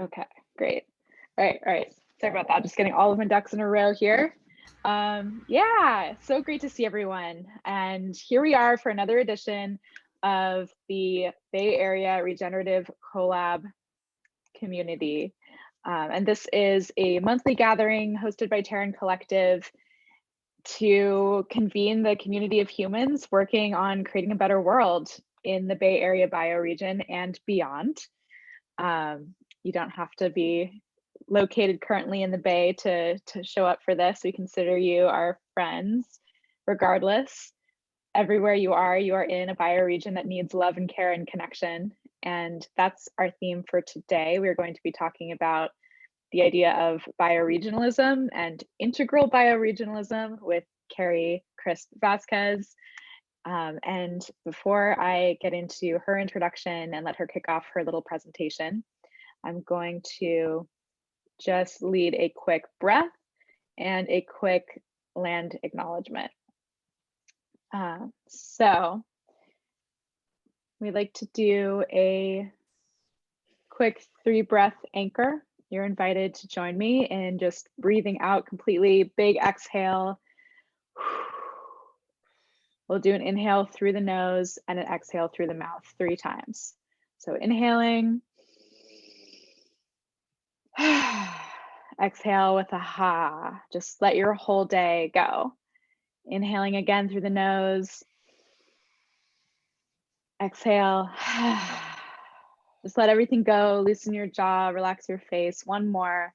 Okay, great. All right. Sorry about that. Just getting all of my ducks in a row here. Yeah, so great to see everyone. And here we are for another edition of the Bay Area Regenerative CoLab community. And this is a monthly gathering hosted by Terran Collective to convene the community of humans working on creating a better world in the Bay Area bioregion and beyond. You don't have to be located currently in the Bay to show up for this. We consider you our friends, regardless. Everywhere you are in a bioregion that needs love and care and connection. And that's our theme for today. We're going to be talking about the idea of bioregionalism and integral bioregionalism with Karie Crisp Vazquez. And before I get into her introduction and let her kick off her little presentation, I'm going to just lead a quick breath and a quick land acknowledgement. So we'd like to do a quick 3-breath anchor. You're invited to join me in just breathing out completely, big exhale. We'll do an inhale through the nose and an exhale through the mouth 3 times. So inhaling. Exhale with a ha. Just let your whole day go. Inhaling again through the nose. Exhale. Just let everything go. Loosen your jaw, relax your face. One more.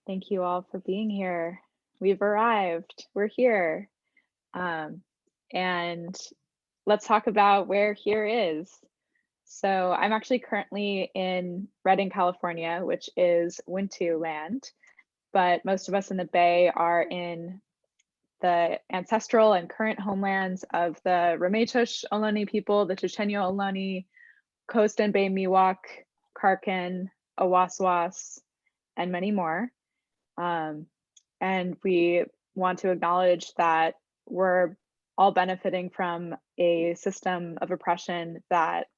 Thank you all for being here. We've arrived. We're here. And let's talk about where here is. So I'm actually currently in Redding, California, which is Wintu land, but most of us in the Bay are in the ancestral and current homelands of the Ramaytush Ohlone people, the Chochenyo Ohlone, Coast and Bay Miwok, Karkin, Awaswas, and many more. And we want to acknowledge that we're all benefiting from a system of oppression that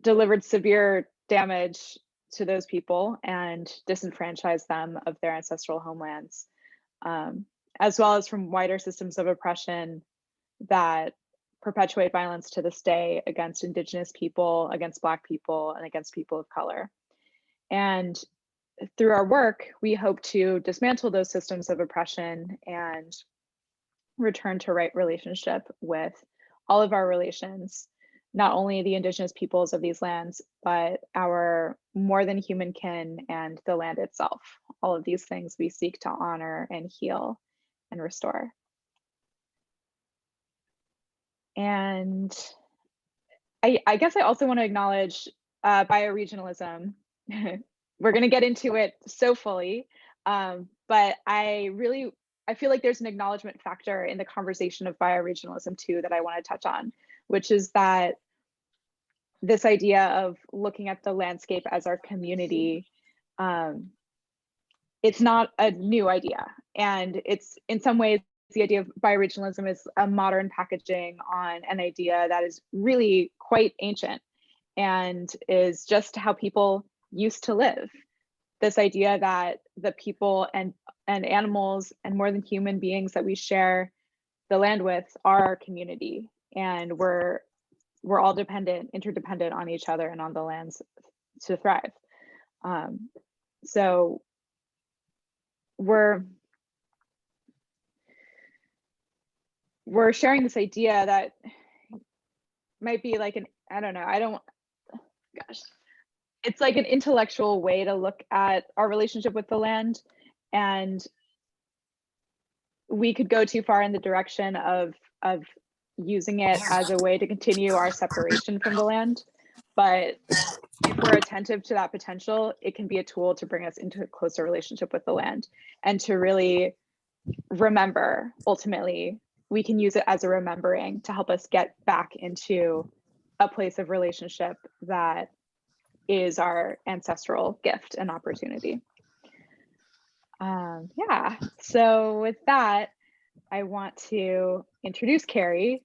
delivered severe damage to those people and disenfranchised them of their ancestral homelands, as well as from wider systems of oppression that perpetuate violence to this day against Indigenous people, against Black people, and against people of color. And through our work, we hope to dismantle those systems of oppression and return to right relationship with all of our relations, not only the Indigenous peoples of these lands, but our more than human kin and the land itself. All of these things we seek to honor and heal and restore. And I guess I also want to acknowledge bioregionalism. We're going to get into it so fully, but I feel like there's an acknowledgement factor in the conversation of bioregionalism too that I want to touch on, which is that this idea of looking at the landscape as our community, it's not a new idea. And it's in some ways, the idea of bioregionalism is a modern packaging on an idea that is really quite ancient and is just how people used to live. This idea that the people and animals and more than human beings that we share the land with are our community, and we're all interdependent on each other and on the lands to thrive. So we're sharing this idea that might be like it's like an intellectual way to look at our relationship with the land, and we could go too far in the direction of using it as a way to continue our separation from the land. But if we're attentive to that potential, it can be a tool to bring us into a closer relationship with the land and to really remember. Ultimately, we can use it as a remembering to help us get back into a place of relationship that is our ancestral gift and opportunity. Yeah, so with that, I want to introduce Karie.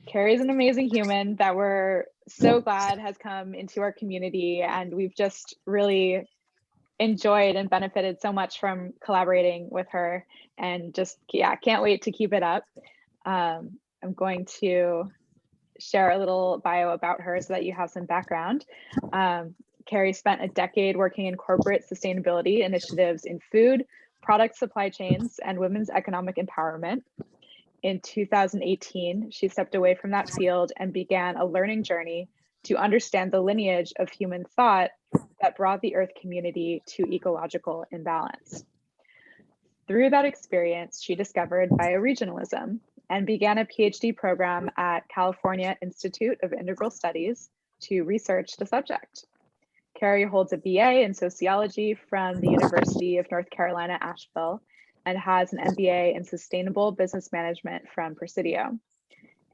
Karie is an amazing human that we're so glad has come into our community, and we've just really enjoyed and benefited so much from collaborating with her, and just, yeah, can't wait to keep it up. I'm going to share a little bio about her so that you have some background. Karie spent a decade working in corporate sustainability initiatives in food, product supply chains, and women's economic empowerment. In 2018, she stepped away from that field and began a learning journey to understand the lineage of human thought that brought the Earth community to ecological imbalance. Through that experience, she discovered bioregionalism and began a PhD program at California Institute of Integral Studies to research the subject. Karie holds a BA in sociology from the University of North Carolina, Asheville, and has an MBA in sustainable business management from Presidio.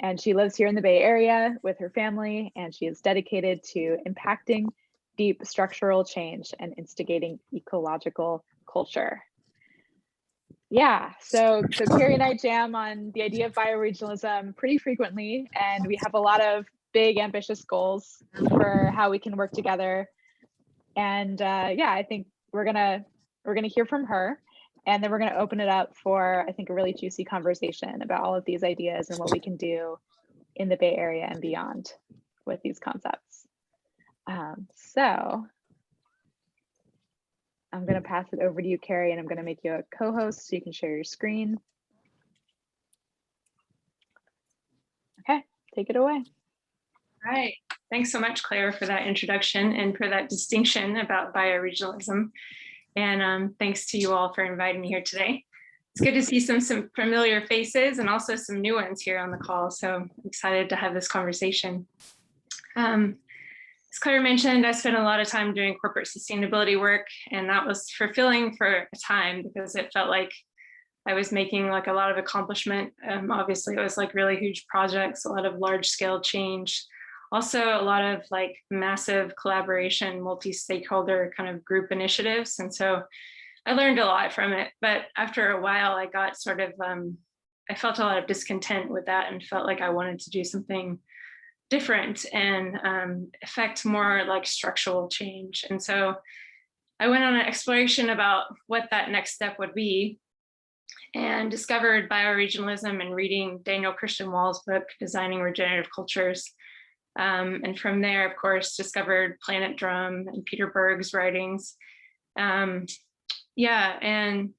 And she lives here in the Bay Area with her family, and she is dedicated to impacting deep structural change and instigating ecological culture. Yeah, so Karie and I jam on the idea of bioregionalism pretty frequently, and we have a lot of big, ambitious goals for how we can work together. And yeah, I think we're gonna hear from her, and then we're gonna open it up for, I think, a really juicy conversation about all of these ideas and what we can do in the Bay Area and beyond with these concepts. So I'm going to pass it over to you, Karie, and I'm going to make you a co-host so you can share your screen. Okay, take it away. All right. Thanks so much, Claire, for that introduction and for that distinction about bioregionalism. And thanks to you all for inviting me here today. It's good to see some familiar faces and also some new ones here on the call. So I'm excited to have this conversation. As Claire mentioned, I spent a lot of time doing corporate sustainability work, and that was fulfilling for a time because it felt like I was making like a lot of accomplishment. Obviously, it was like really huge projects, a lot of large scale change, also a lot of like massive collaboration, multi-stakeholder kind of group initiatives. And so I learned a lot from it. But after a while, I got sort of, I felt a lot of discontent with that and felt like I wanted to do something different and affect more like structural change. And so I went on an exploration about what that next step would be and discovered bioregionalism and reading Daniel Christian Wall's book, Designing Regenerative Cultures. And from there, of course, discovered Planet Drum and Peter Berg's writings. Yeah, and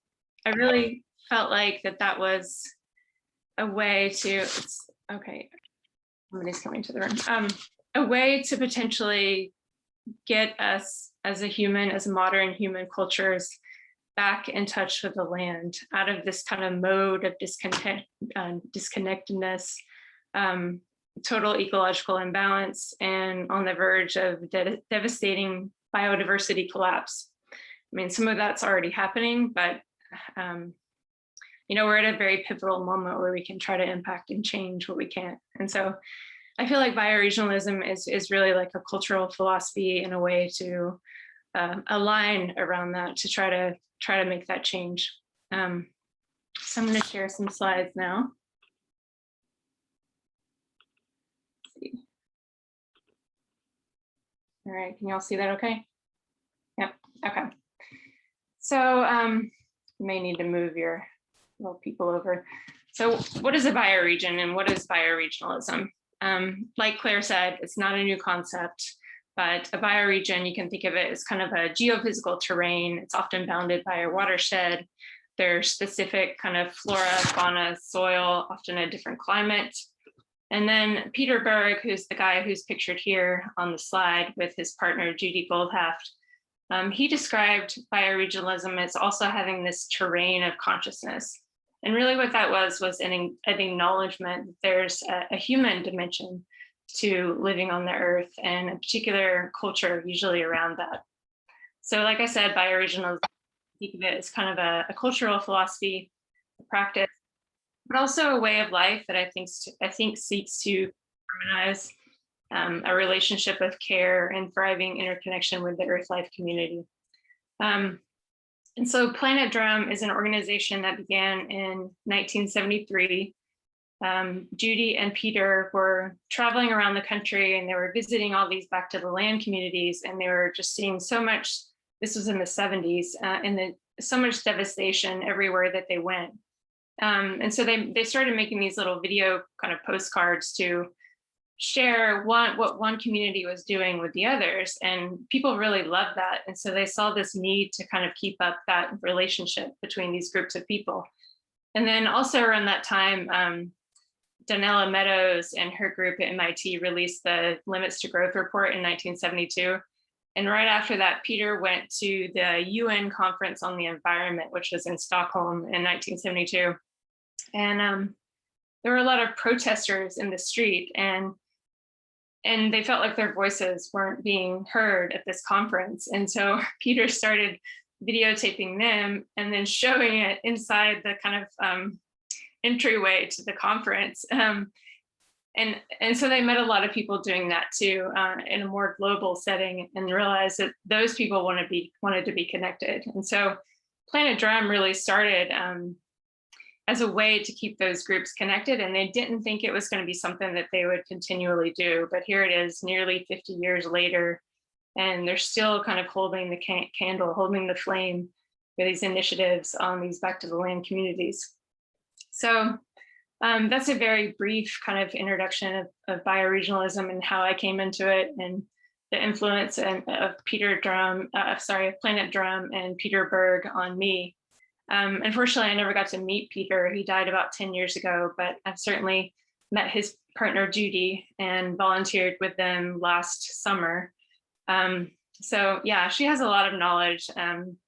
I really felt like that was a way to, okay, somebody's coming to the room, a way to potentially get us as a human, as modern human cultures, back in touch with the land, out of this kind of mode of disconnectedness, total ecological imbalance, and on the verge of devastating biodiversity collapse. I mean, some of that's already happening, but you know, we're at a very pivotal moment where we can try to impact and change what we can. And so I feel like bioregionalism is really like a cultural philosophy in a way to align around that, to try to make that change. So I'm going to share some slides now. Let's see. All right, can y'all see that okay? Yep, okay. So you may need to move your little people over. So what is a bioregion and what is bioregionalism? Like Claire said, it's not a new concept, but a bioregion, you can think of it as kind of a geophysical terrain. It's often bounded by a watershed. There's specific kind of flora, fauna, soil, often a different climate. And then Peter Berg, who's the guy who's pictured here on the slide with his partner, Judy Goldhaft, he described bioregionalism as also having this terrain of consciousness. And really what that was an acknowledgement that there's a human dimension to living on the earth and a particular culture usually around that. So like I said, bioregionalism, think of it as kind of a cultural philosophy, a practice, but also a way of life that I think seeks to harmonize a relationship of care and thriving interconnection with the earth life community. And so Planet Drum is an organization that began in 1973. Judy and Peter were traveling around the country, and they were visiting all these back to the land communities, and they were just seeing so much, this was in the 70s, and so much devastation everywhere that they went. And so they started making these little video kind of postcards to share what one community was doing with the others, and people really loved that. And so they saw this need to kind of keep up that relationship between these groups of people. And then also around that time, Donella Meadows and her group at MIT released the Limits to Growth report in 1972. And right after that, Peter went to the UN Conference on the Environment, which was in Stockholm in 1972. And there were a lot of protesters in the street, and they felt like their voices weren't being heard at this conference. And so Peter started videotaping them and then showing it inside the kind of entryway to the conference. And so they met a lot of people doing that too, in a more global setting, and realized that those people wanted to be connected. And so Planet Drum really started as a way to keep those groups connected, and they didn't think it was going to be something that they would continually do. But here it is, nearly 50 years later, and they're still kind of holding the candle, holding the flame for these initiatives on these back to the land communities. So that's a very brief kind of introduction of bioregionalism and how I came into it, and the influence of Planet Drum and Peter Berg on me. Unfortunately, I never got to meet Peter. He died about 10 years ago, but I've certainly met his partner, Judy, and volunteered with them last summer. So yeah, she has a lot of knowledge.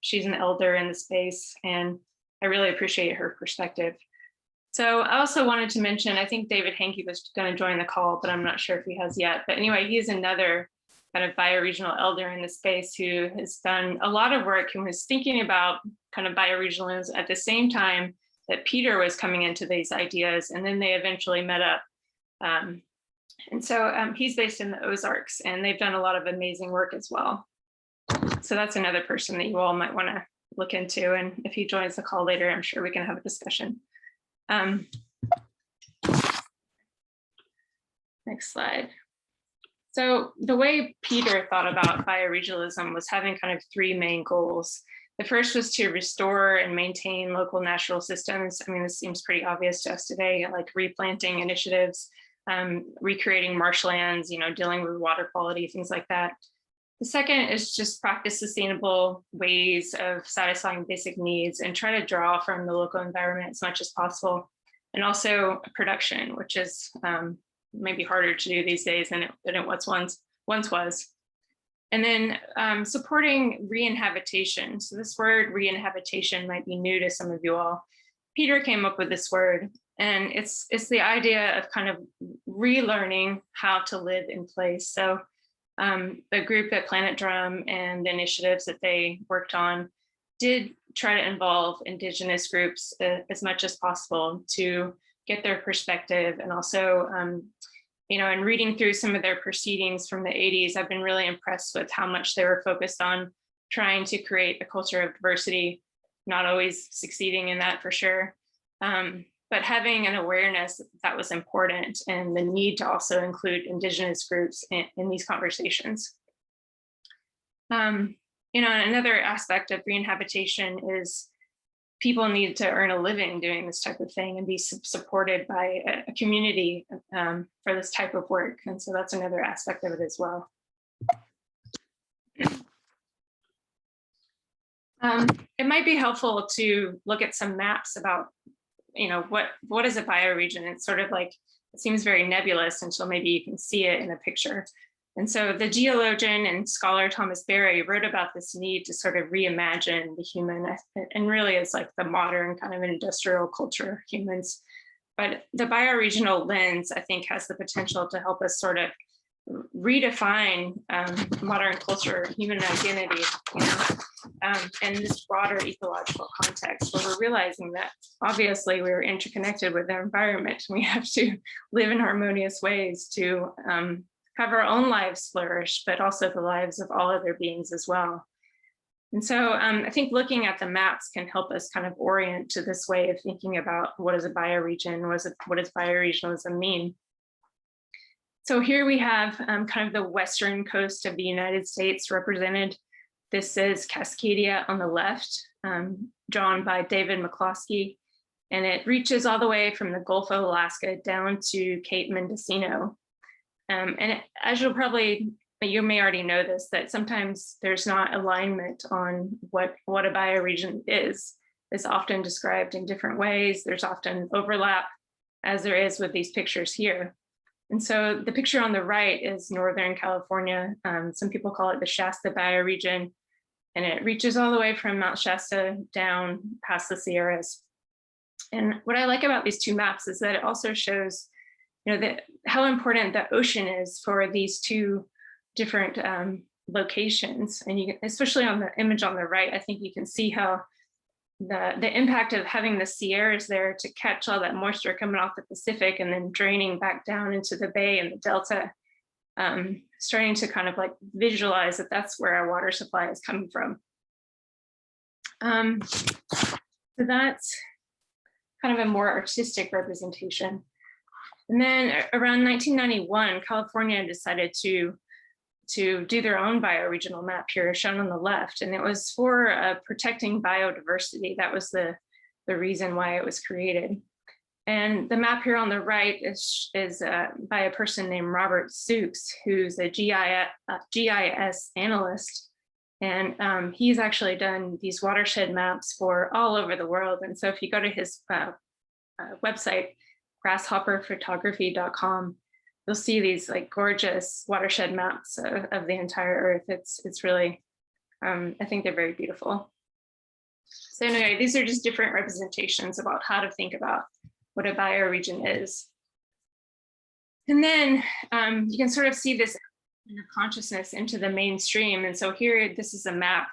She's an elder in the space, and I really appreciate her perspective. So I also wanted to mention, I think David Hankey was going to join the call, but I'm not sure if he has yet. But anyway, he's another kind of bioregional elder in the space who has done a lot of work and was thinking about kind of bioregionalism at the same time that Peter was coming into these ideas, and then they eventually met up. And so he's based in the Ozarks, and they've done a lot of amazing work as well. So that's another person that you all might want to look into. And if he joins the call later, I'm sure we can have a discussion. Next slide. So the way Peter thought about bioregionalism was having kind of three main goals. The first was to restore and maintain local natural systems. I mean, this seems pretty obvious to us today, like replanting initiatives, recreating marshlands, dealing with water quality, things like that. The second is just practice sustainable ways of satisfying basic needs and try to draw from the local environment as much as possible. And also production, which is maybe harder to do these days than it once was. And then supporting re-inhabitation. So this word re-inhabitation might be new to some of you all. Peter came up with this word, and it's the idea of kind of relearning how to live in place. So the group at Planet Drum and the initiatives that they worked on did try to involve Indigenous groups as much as possible to get their perspective. And also, in reading through some of their proceedings from the 80s, I've been really impressed with how much they were focused on trying to create a culture of diversity, not always succeeding in that for sure. But having an awareness that was important, and the need to also include Indigenous groups in these conversations. Another aspect of re-inhabitation is people need to earn a living doing this type of thing and be supported by a community for this type of work. And so that's another aspect of it as well. It might be helpful to look at some maps about, what is a bioregion? It's sort of like, it seems very nebulous until maybe you can see it in a picture. And so the geologian and scholar Thomas Berry wrote about this need to sort of reimagine the human, and really it's like the modern kind of industrial culture of humans. But the bioregional lens, I think, has the potential to help us sort of redefine modern culture, human identity, in this broader ecological context, where we're realizing that obviously we're interconnected with our environment. We have to live in harmonious ways to have our own lives flourish, but also the lives of all other beings as well. And so I think looking at the maps can help us kind of orient to this way of thinking about what is a bioregion, what does bioregionalism mean? So here we have kind of the western coast of the United States represented. This is Cascadia on the left, drawn by David McCloskey, and it reaches all the way from the Gulf of Alaska down to Cape Mendocino. As you may already know this, that sometimes there's not alignment on what a bioregion is. It's often described in different ways. There's often overlap, as there is with these pictures here. And so the picture on the right is Northern California. Some people call it the Shasta bioregion, and it reaches all the way from Mount Shasta down past the CIIS. And what I like about these two maps is that it also shows, how important the ocean is for these two different locations. And especially on the image on the right, I think you can see how the impact of having the Sierras there to catch all that moisture coming off the Pacific and then draining back down into the Bay and the Delta, starting to kind of like visualize that that's where our water supply is coming from. So that's kind of a more artistic representation. And then around 1991, California decided to do their own bioregional map here, shown on the left. And it was for protecting biodiversity. That was the reason why it was created. And the map here on the right is by a person named Robert Sukes, who's a GIS analyst. And he's actually done these watershed maps for all over the world. And so if you go to his website, grasshopperphotography.com, you'll see these like gorgeous watershed maps of the entire Earth. It's really, I think they're very beautiful. So anyway, these are just different representations about how to think about what a bioregion is. And then you can sort of see this consciousness into the mainstream. And so here, this is a map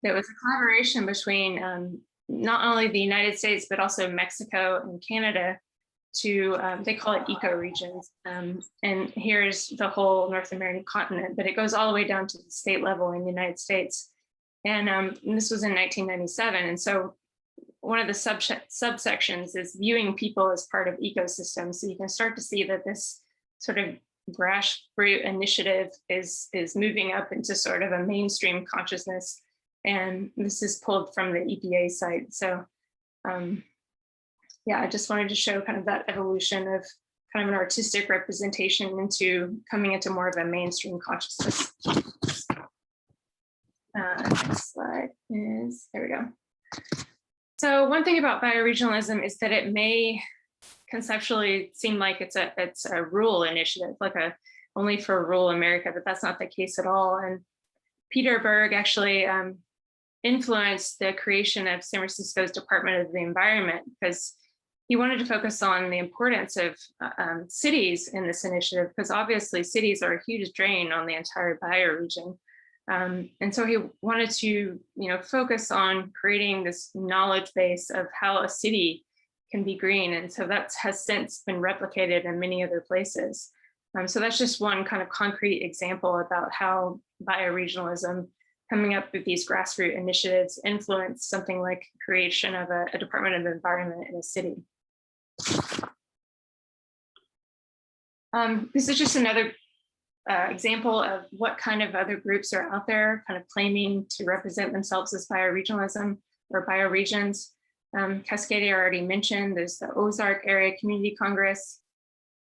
that was a collaboration between not only the United States, but also Mexico and Canada to, they call it ecoregions. And here's the whole North American continent, but it goes all the way down to the state level in the United States. And this was in 1997. And so one of the subsections is viewing people as part of ecosystems. So you can start to see that this sort of grassroots initiative is moving up into sort of a mainstream consciousness. And this is pulled from the EPA site. So yeah, I just wanted to show kind of that evolution of kind of an artistic representation into coming into more of a mainstream consciousness. Next slide is, there we go. So one thing about bioregionalism is that it may conceptually seem like it's a rural initiative, like only for rural America, but that's not the case at all. And Peter Berg actually influenced the creation of San Francisco's Department of the Environment because he wanted to focus on the importance of cities in this initiative, because obviously cities are a huge drain on the entire bioregion. And so he wanted to, focus on creating this knowledge base of how a city can be green. And so that has since been replicated in many other places. So that's just one kind of concrete example about how bioregionalism, coming up with these grassroots initiatives, influence something like creation of a Department of Environment in a city. This is just another example of what kind of other groups are out there kind of claiming to represent themselves as bioregionalism or bioregions. Cascadia I already mentioned. There's the Ozark Area Community Congress.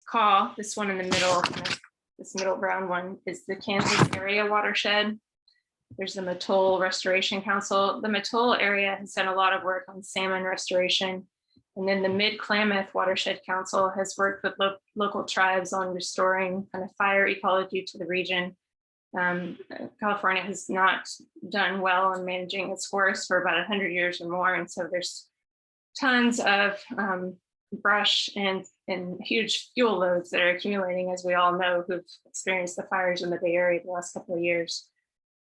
CAW, this one in the middle, this middle brown one, is the Kansas Area Watershed. There's the Mattole Restoration Council. The Mattole area has done a lot of work on salmon restoration. And then the Mid-Klamath Watershed Council has worked with local tribes on restoring kind of fire ecology to the region. California has not done well in managing its forests for about 100 years or more. And so there's tons of brush and huge fuel loads that are accumulating, as we all know, who've experienced the fires in the Bay Area the last couple of years.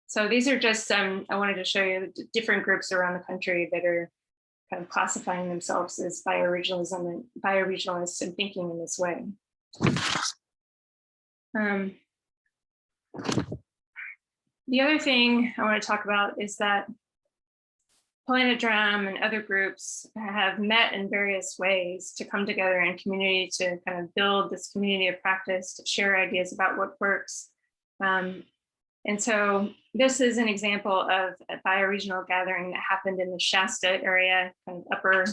So these are just I wanted to show you the different groups around the country that are kind of classifying themselves as bioregionalism and bioregionalists and thinking in this way. The other thing I want to talk about is that Planet Drum and other groups have met in various ways to come together in community to kind of build this community of practice, to share ideas about what works. And so this is an example of a bioregional gathering that happened in the Shasta area, kind of upper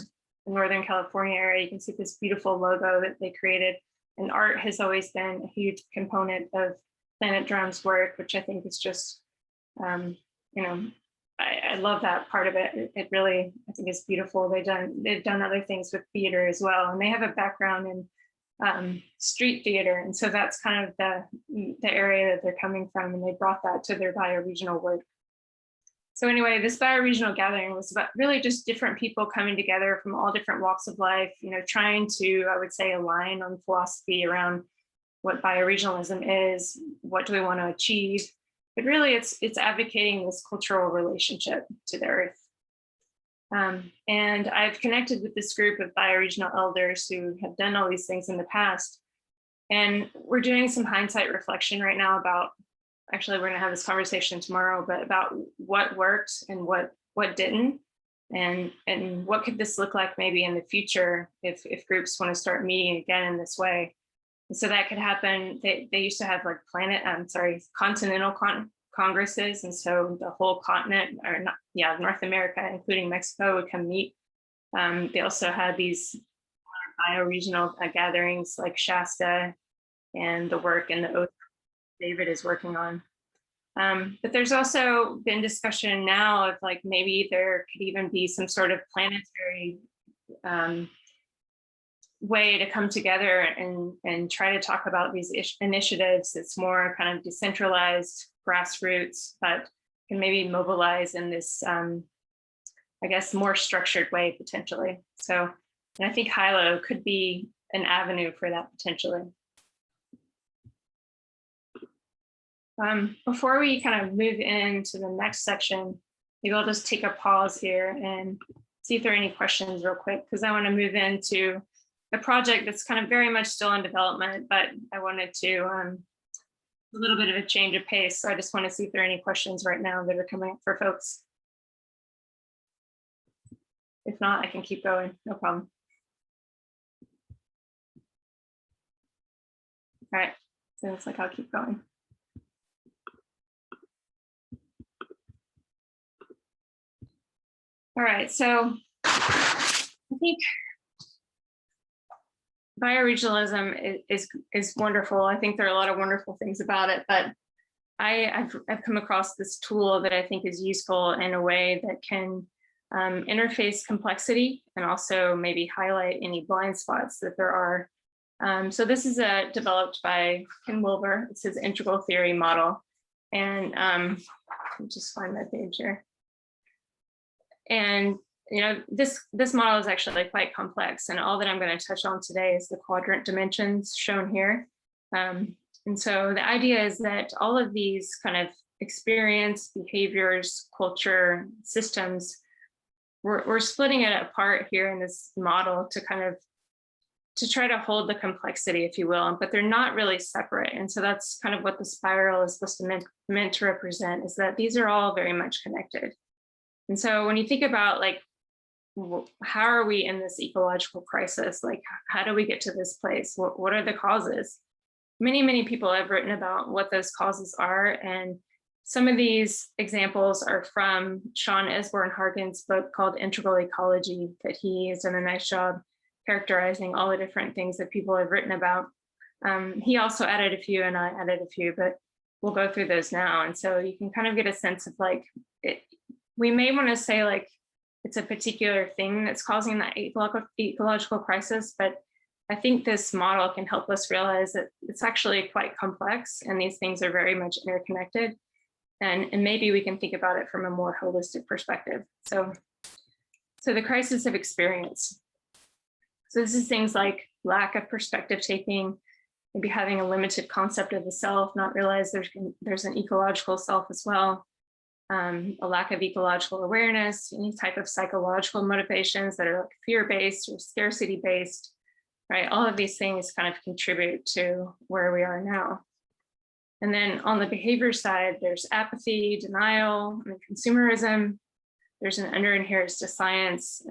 Northern California area. You can see this beautiful logo that they created. And art has always been a huge component of Planet Drum's work, which I think is just, you know, I love that part of it. It really, I think it's beautiful. They've done other things with theater as well. And they have a background in street theater. And so that's kind of the area that they're coming from. And they brought that to their bioregional work. So anyway, this bioregional gathering was about really just different people coming together from all different walks of life, you know, trying to, I would say, align on philosophy around what bioregionalism is, what do we want to achieve. But really, it's advocating this cultural relationship to the earth. And I've connected with this group of bioregional elders who have done all these things in the past. And we're doing some hindsight reflection right now about, actually, we're going to have this conversation tomorrow, but about what worked and what didn't, and what could this look like maybe in the future if groups want to start meeting again in this way. And so that could happen. They used to have like continental congresses. And so the whole continent, or not, yeah, North America, including Mexico, would come meet. They also had these bioregional gatherings like Shasta and the work and the oath David is working on. But there's also been discussion now of like maybe there could even be some sort of planetary way to come together and try to talk about these initiatives. It's more kind of decentralized, grassroots, but can maybe mobilize in this, I guess, more structured way potentially. So, and I think Hilo could be an avenue for that potentially. Before we kind of move into the next section, maybe I'll just take a pause here and see if there are any questions real quick, because I want to move into a project that's kind of very much still in development, but I wanted to a little bit of a change of pace. So I just want to see if there are any questions right now that are coming up for folks. If not, I can keep going, no problem. All right, so it looks like I'll keep going. All right, so I think bioregionalism is wonderful. I think there are a lot of wonderful things about it, but I've come across this tool that I think is useful in a way that can interface complexity and also maybe highlight any blind spots that there are. So this is developed by Ken Wilbur. It's his integral theory model. And let me just find my page here. And you know, this model is actually quite complex, and all that I'm going to touch on today is the quadrant dimensions shown here. And so the idea is that all of these kind of experience, behaviors, culture, systems, we're splitting it apart here in this model to kind of to try to hold the complexity, if you will, but they're not really separate. And so that's kind of what the spiral is supposed to meant to represent, is that these are all very much connected. And so when you think about like, how are we in this ecological crisis? Like, how do we get to this place? What are the causes? Many people have written about what those causes are. And some of these examples are from Sean Esborn-Hargan's book called Integral Ecology, that he has done a nice job characterizing all the different things that people have written about. He also added a few and I added a few, but we'll go through those now. And so you can kind of get a sense of like, we may want to say like, it's a particular thing that's causing that ecological crisis, but I think this model can help us realize that it's actually quite complex and these things are very much interconnected. And maybe we can think about it from a more holistic perspective. So the crisis of experience. So this is things like lack of perspective taking, maybe having a limited concept of the self, not realize there's an ecological self as well. A lack of ecological awareness, any type of psychological motivations that are like fear-based or scarcity-based, right? All of these things kind of contribute to where we are now. And then on the behavior side, there's apathy, denial, and consumerism. There's an under-adherence to science,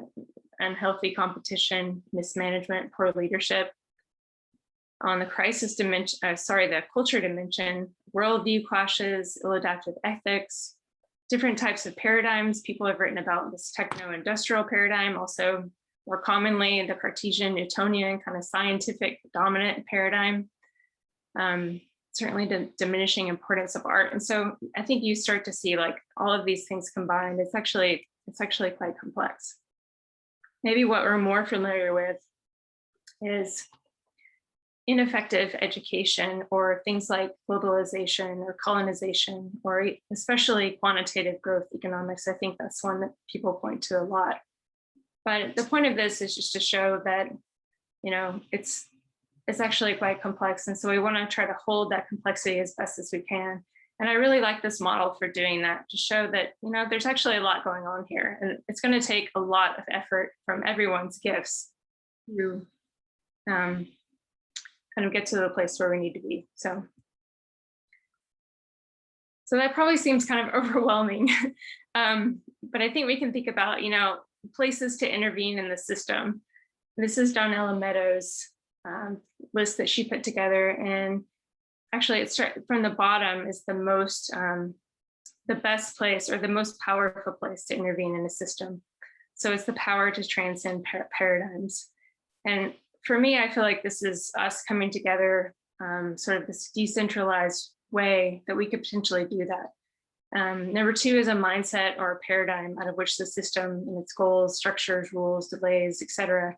unhealthy competition, mismanagement, poor leadership. On the crisis dimension, the culture dimension, worldview clashes, ill-adaptive ethics, different types of paradigms. People have written about this techno-industrial paradigm, also more commonly the Cartesian, Newtonian kind of scientific dominant paradigm. Certainly the diminishing importance of art. And so I think you start to see like all of these things combined. It's actually quite complex. Maybe what we're more familiar with is ineffective education, or things like globalization or colonization, or especially quantitative growth economics. I think that's one that people point to a lot. But the point of this is just to show that, you know, it's actually quite complex. And so we want to try to hold that complexity as best as we can. And I really like this model for doing that, to show that, you know, there's actually a lot going on here. And it's going to take a lot of effort from everyone's gifts to kind of get to the place where we need to be. So that probably seems kind of overwhelming. But I think we can think about, you know, places to intervene in the system. This is Donella Meadows' list that she put together, and actually it's from the bottom is the best place, or the most powerful place to intervene in a system. So it's the power to transcend paradigms. And for me, I feel like this is us coming together, sort of this decentralized way that we could potentially do that. Number two is a mindset or a paradigm out of which the system and its goals, structures, rules, delays, etc.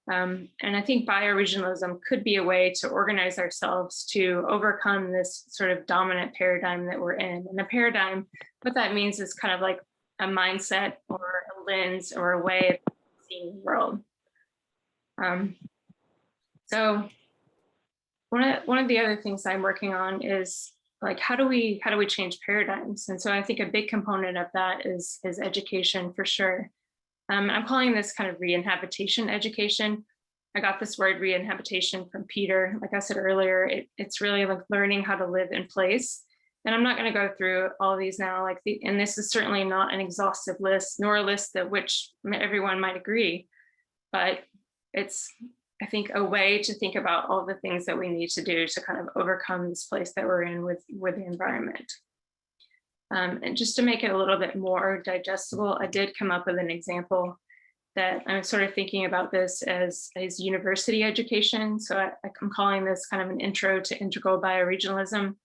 And I think bioregionalism could be a way to organize ourselves to overcome this sort of dominant paradigm that we're in. And a paradigm, what that means is kind of like a mindset or a lens or a way of seeing the world. So one of the other things I'm working on is like, how do we change paradigms? And so I think a big component of that is education for sure. I'm calling this kind of re-inhabitation education. I got this word re-inhabitation from Peter. Like I said earlier, it's really like learning how to live in place. And I'm not going to go through all of these now, and this is certainly not an exhaustive list, nor a list that which everyone might agree, but it's, I think, a way to think about all the things that we need to do to kind of overcome this place that we're in with the environment. And just to make it a little bit more digestible, I did come up with an example that I'm sort of thinking about this as university education. So I'm calling this kind of an intro to integral bioregionalism.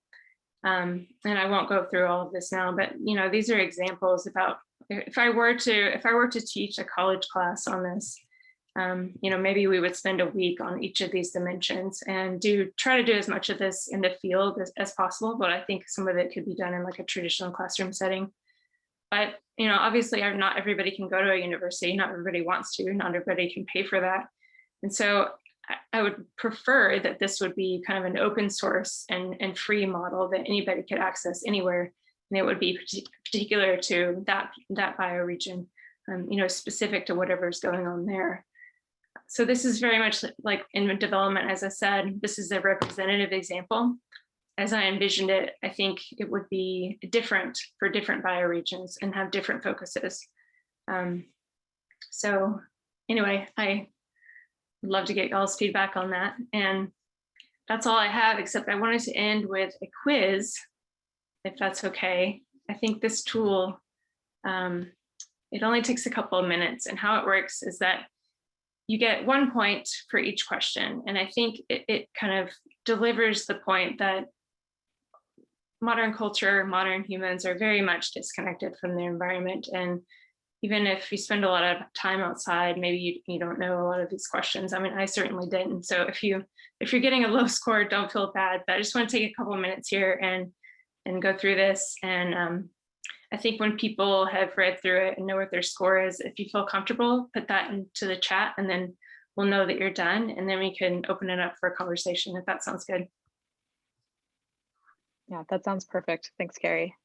And I won't go through all of this now, but you know, these are examples about if I were to teach a college class on this, you know, maybe we would spend a week on each of these dimensions and try to do as much of this in the field as possible. But I think some of it could be done in like a traditional classroom setting. But, you know, obviously not everybody can go to a university. Not everybody wants to, not everybody can pay for that. And so I would prefer that this would be kind of an open source and free model that anybody could access anywhere. And it would be particular to that bioregion, you know, specific to whatever's going on there. So this is very much like in development, as I said, this is a representative example. As I envisioned it, I think it would be different for different bioregions and have different focuses. So anyway, I would love to get y'all's feedback on that. And that's all I have, except I wanted to end with a quiz, if that's okay. I think this tool, it only takes a couple of minutes, and how it works is that you get 1 point for each question. And I think it kind of delivers the point that modern culture, modern humans are very much disconnected from their environment. And even if you spend a lot of time outside, maybe you don't know a lot of these questions. I mean, I certainly didn't. So if you're getting a low score, don't feel bad, but I just want to take a couple of minutes here and go through this. And I think when people have read through it and know what their score is, if you feel comfortable, put that into the chat, and then we'll know that you're done, and then we can open it up for a conversation, if that sounds good. Yeah, that sounds perfect. Thanks, Karie.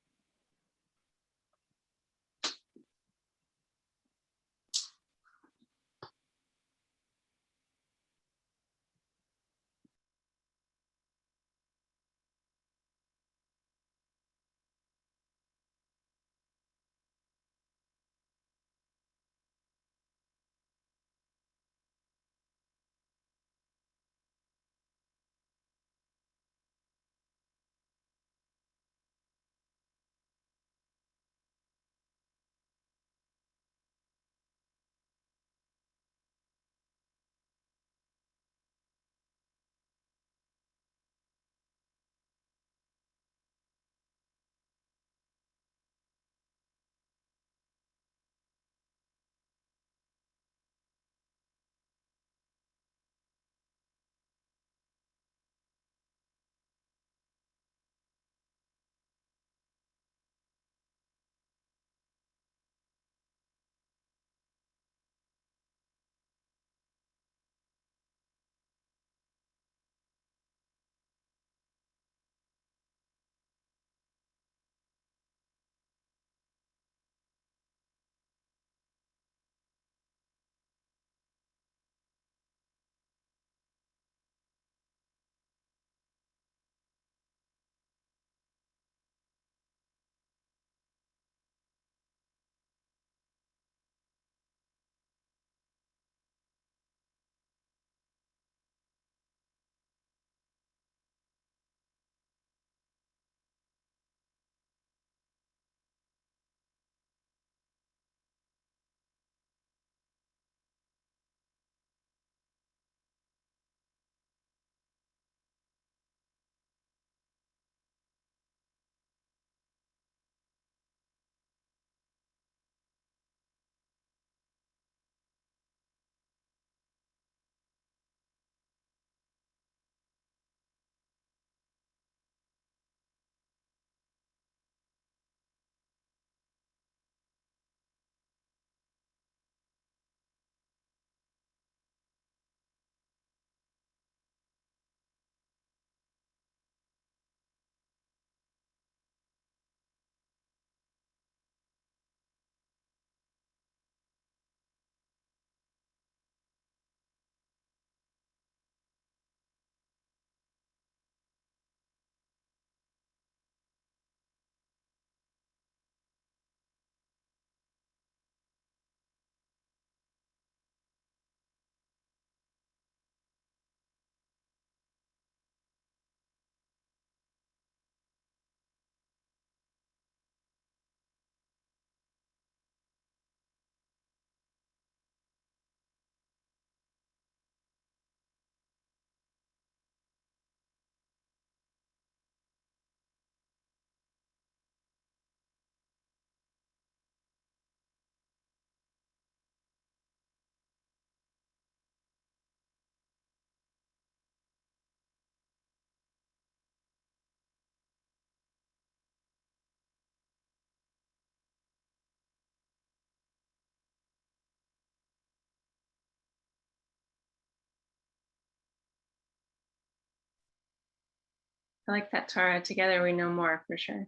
I like that, Tara. Together we know more, for sure.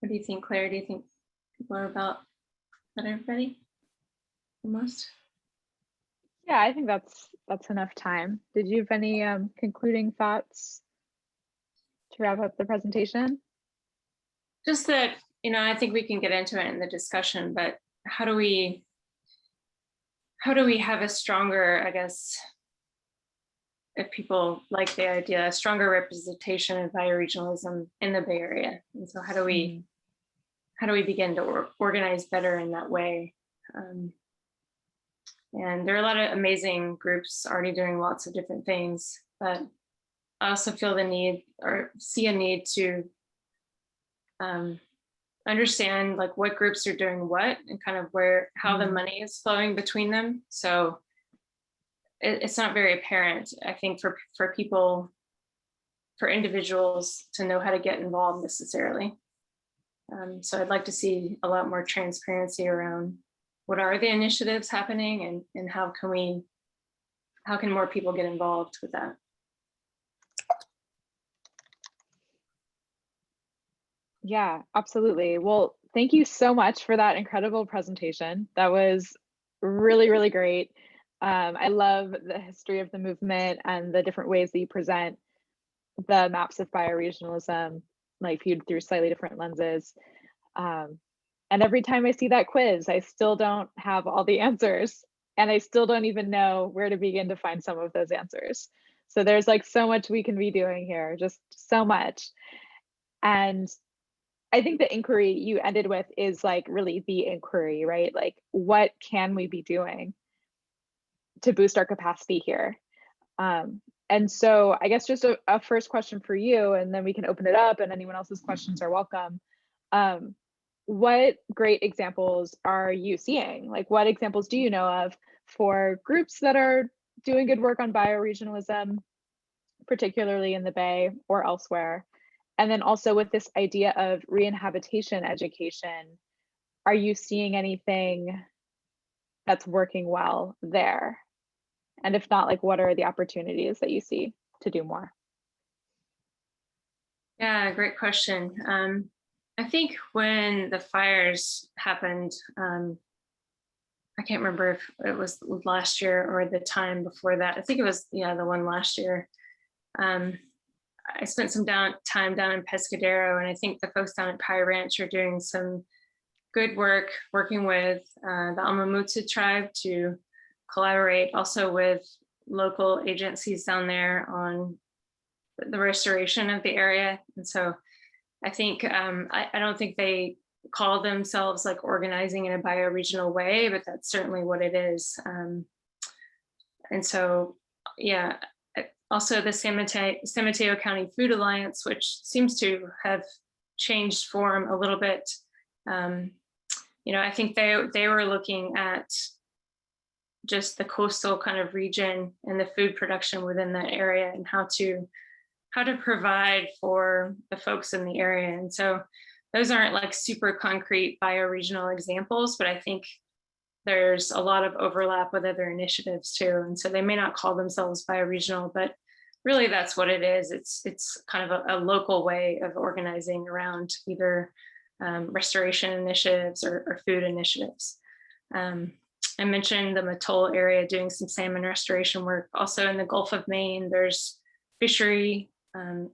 What do you think, Claire? Do you think people are about that, everybody? Almost? Yeah, I think that's enough time. Did you have any concluding thoughts to wrap up the presentation? Just that, I think we can get into it in the discussion, but how do we have a stronger, I guess, if people like the idea, a stronger representation of bioregionalism in the Bay Area? And so how do we begin to organize better in that way? And there are a lot of amazing groups already doing lots of different things, but I also feel the need, or see a need, to understand like what groups are doing what and kind of how the money is flowing between them. So it's not very apparent, I think, for people, for individuals to know how to get involved necessarily. So I'd like to see a lot more transparency around what are the initiatives happening, and how can more people get involved with that? Yeah, absolutely. Well, thank you so much for that incredible presentation. That was really, really great. I love the history of the movement and the different ways that you present the maps of bioregionalism, like viewed through slightly different lenses. And every time I see that quiz, I still don't have all the answers, and I still don't even know where to begin to find some of those answers. So there's like so much we can be doing here, just so much. And I think the inquiry you ended with is like really the inquiry, right? Like, what can we be doing to boost our capacity here? And so I guess just a first question for you, and then we can open it up, and anyone else's questions are welcome. What great examples are you seeing? Like, what examples do you know of for groups that are doing good work on bioregionalism, particularly in the Bay or elsewhere? And then also with this idea of re-inhabitation education, are you seeing anything that's working well there? And if not, like, what are the opportunities that you see to do more? Yeah, great question. I think when the fires happened, I can't remember if it was last year or the time before that. I think it was, the one last year. I spent some time down in Pescadero, and I think the folks down at Pie Ranch are doing some good work working with the Amamutsu tribe to collaborate also with local agencies down there on the restoration of the area. And so I think, I don't think they call themselves like organizing in a bioregional way, but that's certainly what it is. And so, yeah, also the San Mateo County Food Alliance, which seems to have changed form a little bit. I think they were looking at just the coastal kind of region and the food production within that area, and how to provide for the folks in the area. And so those aren't like super concrete bioregional examples, but I think there's a lot of overlap with other initiatives too. And so they may not call themselves bioregional, but really that's what it is. It's kind of a local way of organizing around either restoration initiatives or food initiatives. I mentioned the Mattole area doing some salmon restoration work. Also in the Gulf of Maine, there's fishery and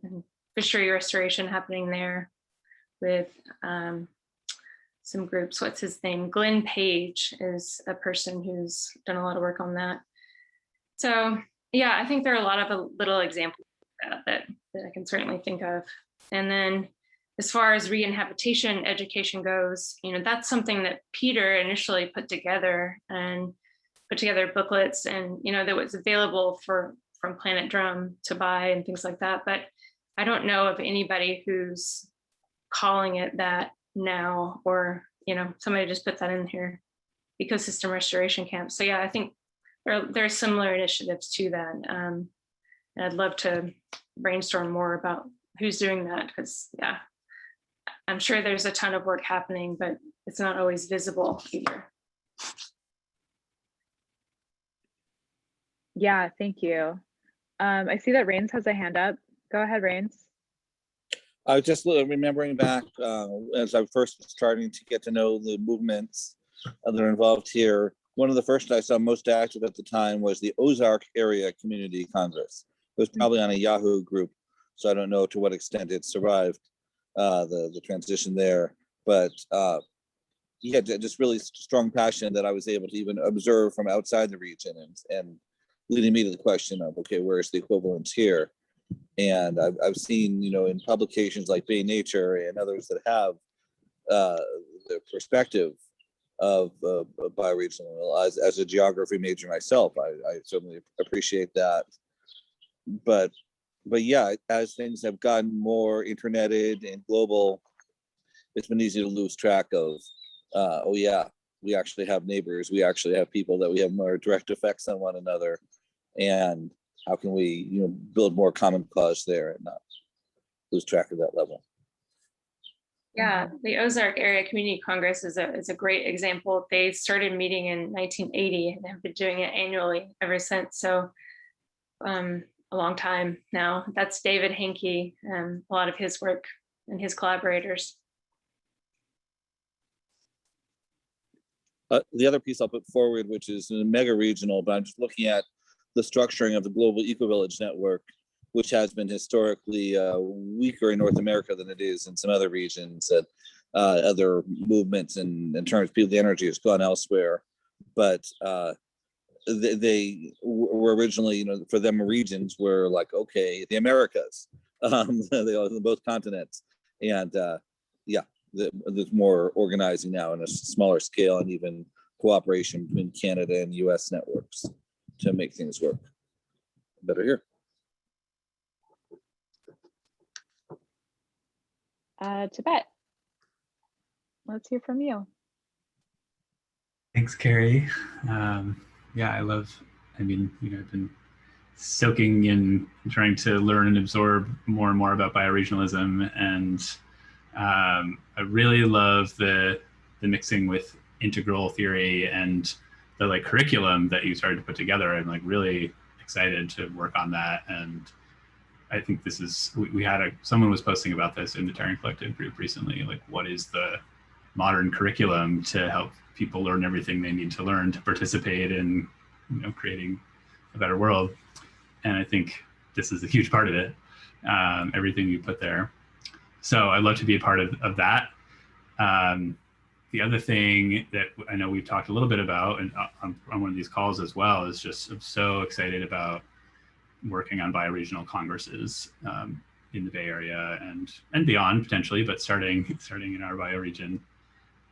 fishery restoration happening there with some groups. What's his name? Glenn Page is a person who's done a lot of work on that. So yeah, I think there are a lot of little examples that I can certainly think of. And then as far as re-inhabitation education goes, that's something that Peter initially put together. And put together booklets, and that was available from Planet Drum to buy and things like that. But I don't know of anybody who's calling it that now, or somebody just put that in here, ecosystem restoration camp. So yeah, I think there are similar initiatives to that, and I'd love to brainstorm more about who's doing that, because yeah, I'm sure there's a ton of work happening, but it's not always visible either. Yeah, thank you. I see that Rains has a hand up. Go ahead, Rains. I was just remembering back as I first was starting to get to know the movements that are involved here. One of the first I saw most active at the time was the Ozark Area Community Congress. It was probably on a Yahoo group, so I don't know to what extent it survived the transition there. But yeah, just really strong passion that I was able to even observe from outside the region, and leading me to the question of, okay, where's the equivalence here? And I've seen, in publications like Bay Nature and others that have the perspective of bioregional. As a geography major myself, I certainly appreciate that. But yeah, as things have gotten more interneted and global, it's been easy to lose track of, oh yeah, we actually have neighbors, we actually have people that we have more direct effects on one another, and how can we, build more common cause there and not lose track of that level? Yeah, the Ozark Area Community Congress is a great example. They started meeting in 1980 and have been doing it annually ever since. So a long time now. That's David Henke, a lot of his work and his collaborators. The other piece I'll put forward, which is mega regional, but I'm just looking at the structuring of the global eco-village network, which has been historically weaker in North America than it is in some other regions, that other movements in terms of the energy has gone elsewhere. But they were originally, for them, regions were like, okay, the Americas, both continents. And yeah, there's more organizing now on a smaller scale, and even cooperation between Canada and US networks to make things work better here. Tibet, let's hear from you. Thanks, Karie. Yeah, I've been soaking in, trying to learn and absorb more and more about bioregionalism, and I really love the mixing with integral theory and the curriculum that you started to put together. I'm really excited to work on that, and I think this is, we had someone was posting about this in the Terran Collective group recently, what is the modern curriculum to help people learn everything they need to learn to participate in creating a better world. And I think this is a huge part of it, everything you put there. So I'd love to be a part of that. The other thing that I know we've talked a little bit about, and on one of these calls as well, is just I'm so excited about working on bioregional congresses in the Bay Area and beyond potentially, but starting in our bioregion.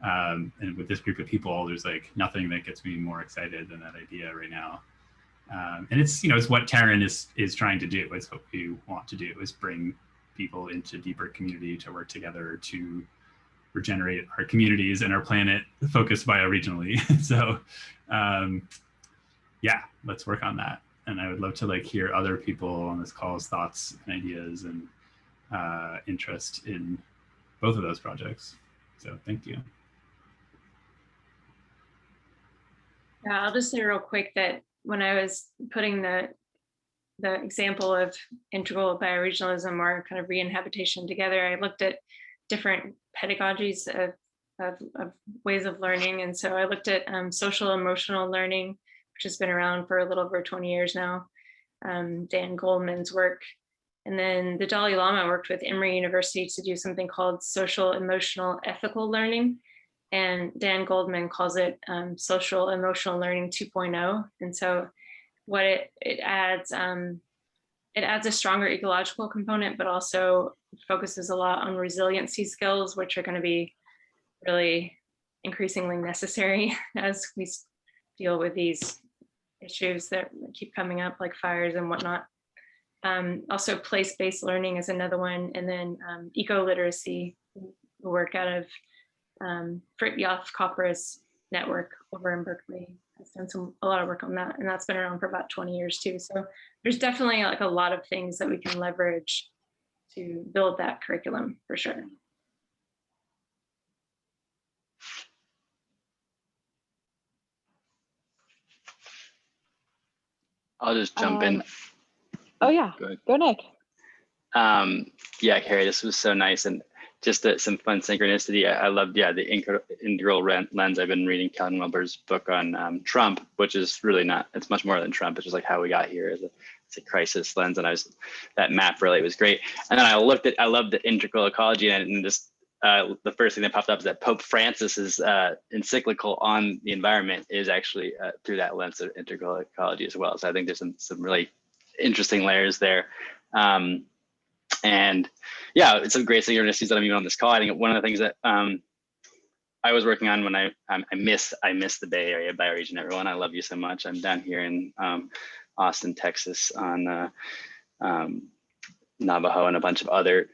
And with this group of people, there's nothing that gets me more excited than that idea right now. And it's it's what Terran is trying to do. It's what we want to do, is bring people into deeper community to work together to regenerate our communities and our planet focused bioregionally. So yeah, let's work on that. And I would love to hear other people on this call's thoughts and ideas and interest in both of those projects. So thank you. Yeah, I'll just say real quick that when I was putting the example of integral bioregionalism or kind of re-inhabitation together, I looked at different pedagogies of ways of learning. And so I looked at social emotional learning, which has been around for a little over 20 years now, Dan Goldman's work. And then the Dalai Lama worked with Emory University to do something called social emotional ethical learning. And Dan Goldman calls it social emotional learning 2.0. And so what it adds a stronger ecological component, but also focuses a lot on resiliency skills, which are going to be really increasingly necessary as we deal with these issues that keep coming up, like fires and whatnot. Also place-based learning is another one. And then eco-literacy, work out of Fritjof Koppera's network over in Berkeley has done a lot of work on that, and that's been around for about 20 years too. So there's definitely like a lot of things that we can leverage to build that curriculum for sure. I'll just jump in. Oh yeah, go Nick. Yeah, Karie, this was so nice, and just some fun synchronicity. I loved, the integral lens. I've been reading Calvin Wilber's book on Trump, which is really not, it's much more than Trump. It's just like how we got here. It's a crisis lens, and that map really was great. And then I loved the integral ecology, and just the first thing that popped up is that Pope Francis's encyclical on the environment is actually through that lens of integral ecology as well. So I think there's some really interesting layers there. And yeah, it's some great synchronicities that I'm even on this call. I think one of the things that I was working on when I miss the Bay Area bioregion, everyone. I love you so much. I'm down here in Austin, Texas on Navajo and a bunch of other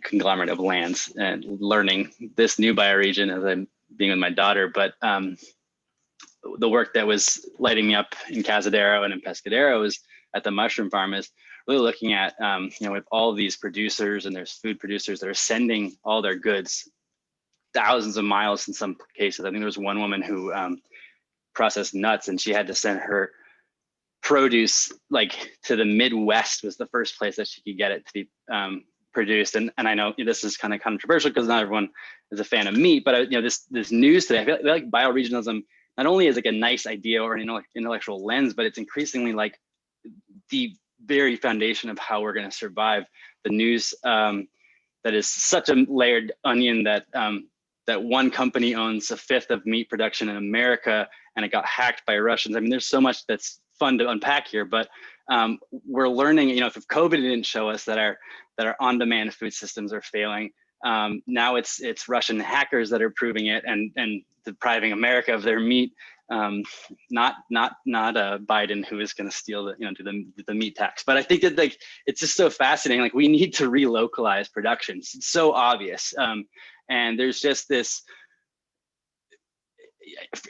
conglomerate of lands, and learning this new bioregion as I'm being with my daughter. But the work that was lighting me up in Cazadero and in Pescadero is at the mushroom farm is really looking at, with all these producers, and there's food producers that are sending all their goods thousands of miles in some cases. I think there was one woman who processed nuts, and she had to send her produce like to the Midwest was the first place that she could get it to be produced. And I know this is kind of controversial because not everyone is a fan of meat, but this news today, I feel like bioregionalism not only is like a nice idea or an intellectual lens, but it's increasingly like the very foundation of how we're going to survive. The news that is such a layered onion that that one company owns a fifth of meat production in America, and it got hacked by Russians. I mean, there's so much that's fun to unpack here, but we're learning. If COVID didn't show us that our on-demand food systems are failing, now it's Russian hackers that are proving it and depriving America of their meat. Not Biden, who is going to steal the meat tax. But I think that like it's just so fascinating. Like we need to relocalize production. It's so obvious, and there's just this.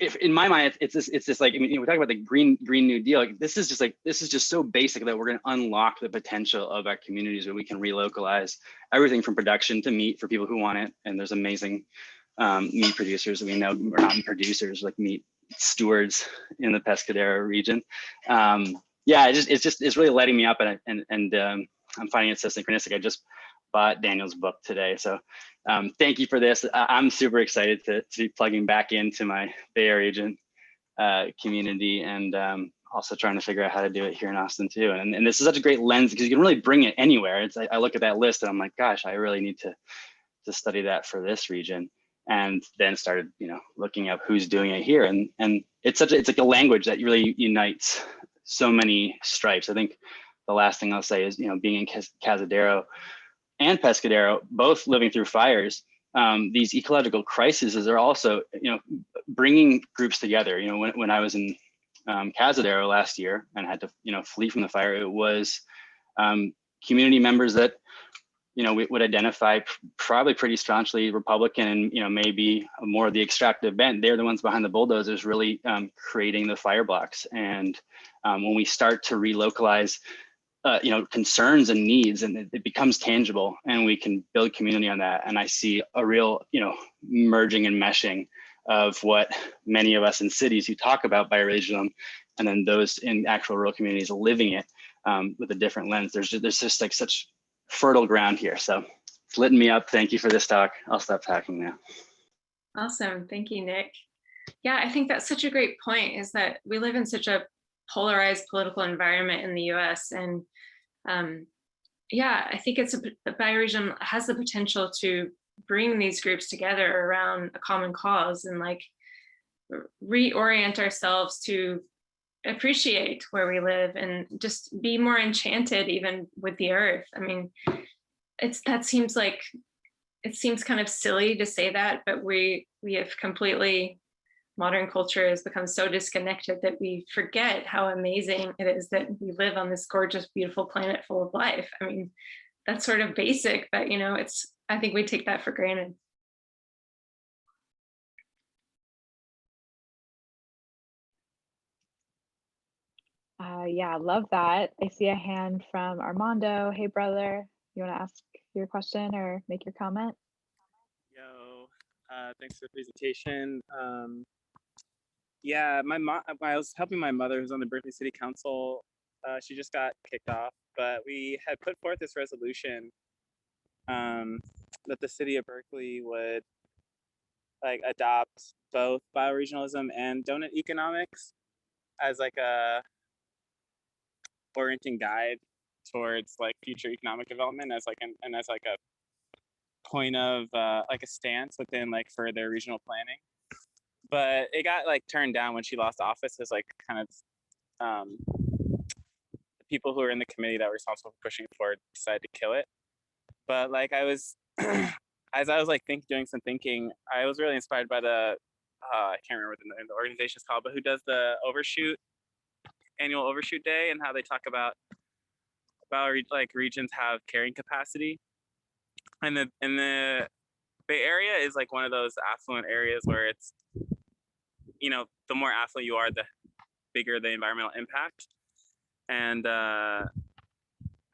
If in my mind, it's this like, I mean, we're talking about the Green New Deal. Like, this is just so basic that we're going to unlock the potential of our communities where we can relocalize everything from production to meat for people who want it. And there's amazing meat producers that we know are not producers, like meat stewards in the Pescadero region. It's really lighting me up, and I'm finding it so synchronistic. I just bought Daniel's book today, so thank you for this. I'm super excited to be plugging back into my Bay Area region community, and also trying to figure out how to do it here in Austin too. And this is such a great lens because you can really bring it anywhere. I look at that list and I'm like, gosh, I really need to study that for this region. And then started, looking up who's doing it here, and it's like a language that really unites so many stripes. I think the last thing I'll say is, being in Cazadero and Pescadero, both living through fires, these ecological crises are also, bringing groups together. When I was in Cazadero last year and had to, flee from the fire, it was community members that we would identify probably pretty staunchly Republican, and maybe more of the extractive bent. They're the ones behind the bulldozers, really creating the fire blocks. And when we start to relocalize, concerns and needs, and it becomes tangible, and we can build community on that. And I see a real, merging and meshing of what many of us in cities who talk about bioregionalism, and then those in actual rural communities living it with a different lens. There's just like such fertile ground here. So it's lit me up. Thank you for this talk. I'll stop talking now. Awesome. Thank you, Nick. Yeah, I think that's such a great point, is that we live in such a polarized political environment in the US. And I think the bioregion has the potential to bring these groups together around a common cause and like reorient ourselves to appreciate where we live and just be more enchanted even with the earth. I mean, it seems kind of silly to say that, but we have completely modern culture has become so disconnected that we forget how amazing it is that we live on this gorgeous, beautiful planet full of life. I mean, that's sort of basic, but you know, I think we take that for granted. Yeah, love that. I see a hand from Armando. Hey, brother, you want to ask your question or make your comment? Yo, thanks for the presentation. Yeah, my mom, I was helping my mother who's on the Berkeley City Council. She just got kicked off, but we had put forth this resolution that the city of Berkeley would like adopt both bioregionalism and donut economics as like a orienting guide towards like future economic development as like and as like a point of like a stance within like further regional planning. But it got like turned down when she lost office as like kind of the people who were in the committee that were responsible for pushing it forward decided to kill it. But like I was as I was like doing some thinking, I was really inspired by the I can't remember what the organization is called, but who does the annual overshoot day, and how they talk about like regions have carrying capacity, and the Bay Area is like one of those affluent areas where it's, you know, the more affluent you are, the bigger the environmental impact. And I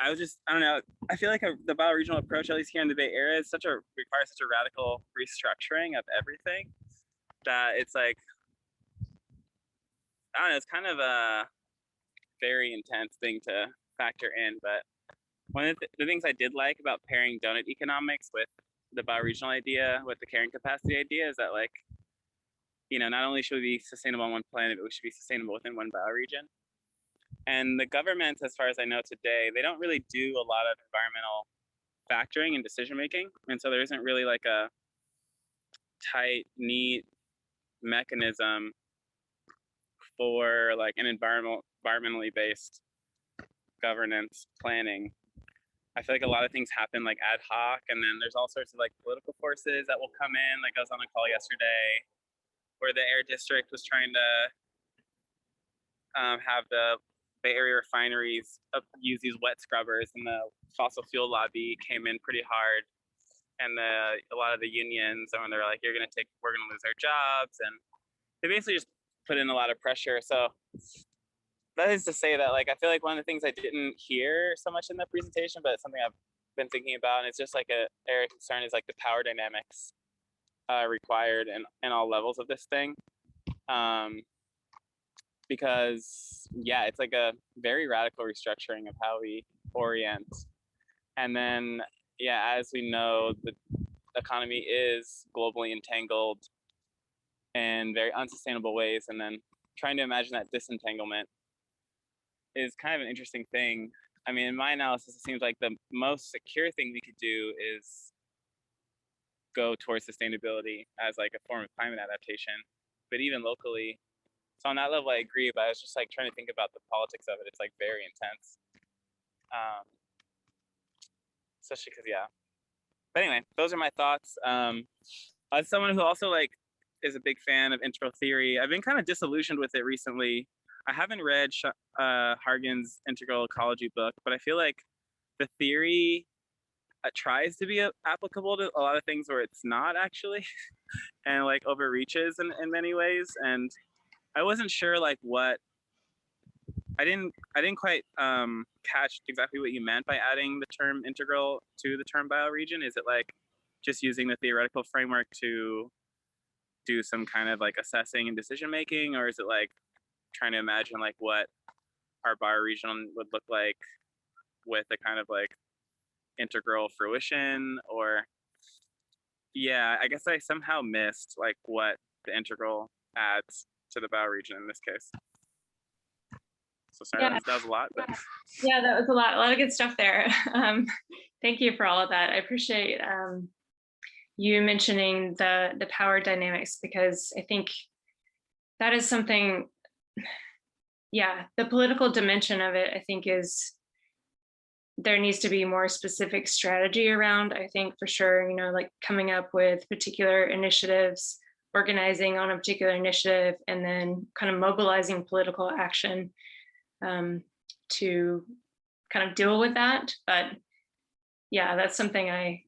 don't know, I feel like the bioregional approach, at least here in the Bay Area, is requires such a radical restructuring of everything that it's like, I don't know, it's kind of a very intense thing to factor in. But one of the things I did like about pairing donut economics with the bioregional idea, with the carrying capacity idea, is that like, you know, not only should we be sustainable on one planet, but we should be sustainable within one bioregion. And the governments, as far as I know today, they don't really do a lot of environmental factoring and decision making. And so there isn't really like a tight, neat mechanism for like an environmentally based governance planning. I feel like a lot of things happen like ad hoc, and then there's all sorts of like political forces that will come in. Like I was on a call yesterday where the air district was trying to have the Bay Area refineries use these wet scrubbers, and the fossil fuel lobby came in pretty hard. And a lot of the unions, and they're like, we're gonna lose our jobs, and they basically just put in a lot of pressure. So that is to say that, like, I feel like one of the things I didn't hear so much in the presentation, but it's something I've been thinking about, and it's just like a area of concern, is like the power dynamics required in all levels of this thing. Because yeah, it's like a very radical restructuring of how we orient. And then, yeah, as we know, the economy is globally entangled in very unsustainable ways. And then trying to imagine that disentanglement is kind of an interesting thing. I mean, in my analysis, it seems like the most secure thing we could do is go towards sustainability as like a form of climate adaptation, but even locally. So on that level, I agree, but I was just like trying to think about the politics of it. It's like very intense. Especially because, yeah. But anyway, those are my thoughts. As someone who also like is a big fan of integral theory, I've been kind of disillusioned with it recently. I haven't read Hargan's Integral Ecology book, but I feel like the theory tries to be applicable to a lot of things where it's not actually, and like overreaches in many ways. And I wasn't sure like what, I didn't quite catch exactly what you meant by adding the term integral to the term bioregion. Is it like just using the theoretical framework to do some kind of like assessing and decision making, or is it like trying to imagine like what our bioregion would look like with a kind of like integral fruition? Or yeah, I guess I somehow missed like what the integral adds to the bioregion in this case. So sorry, Yeah. that was a lot, but Yeah, that was a lot of good stuff there. Thank you for all of that. I appreciate you mentioning the power dynamics, because I think that is something, yeah, the political dimension of it, I think there needs to be more specific strategy around, I think for sure, you know, like coming up with particular initiatives organizing on a particular initiative and then kind of mobilizing political action to kind of deal with that. But yeah, that's something I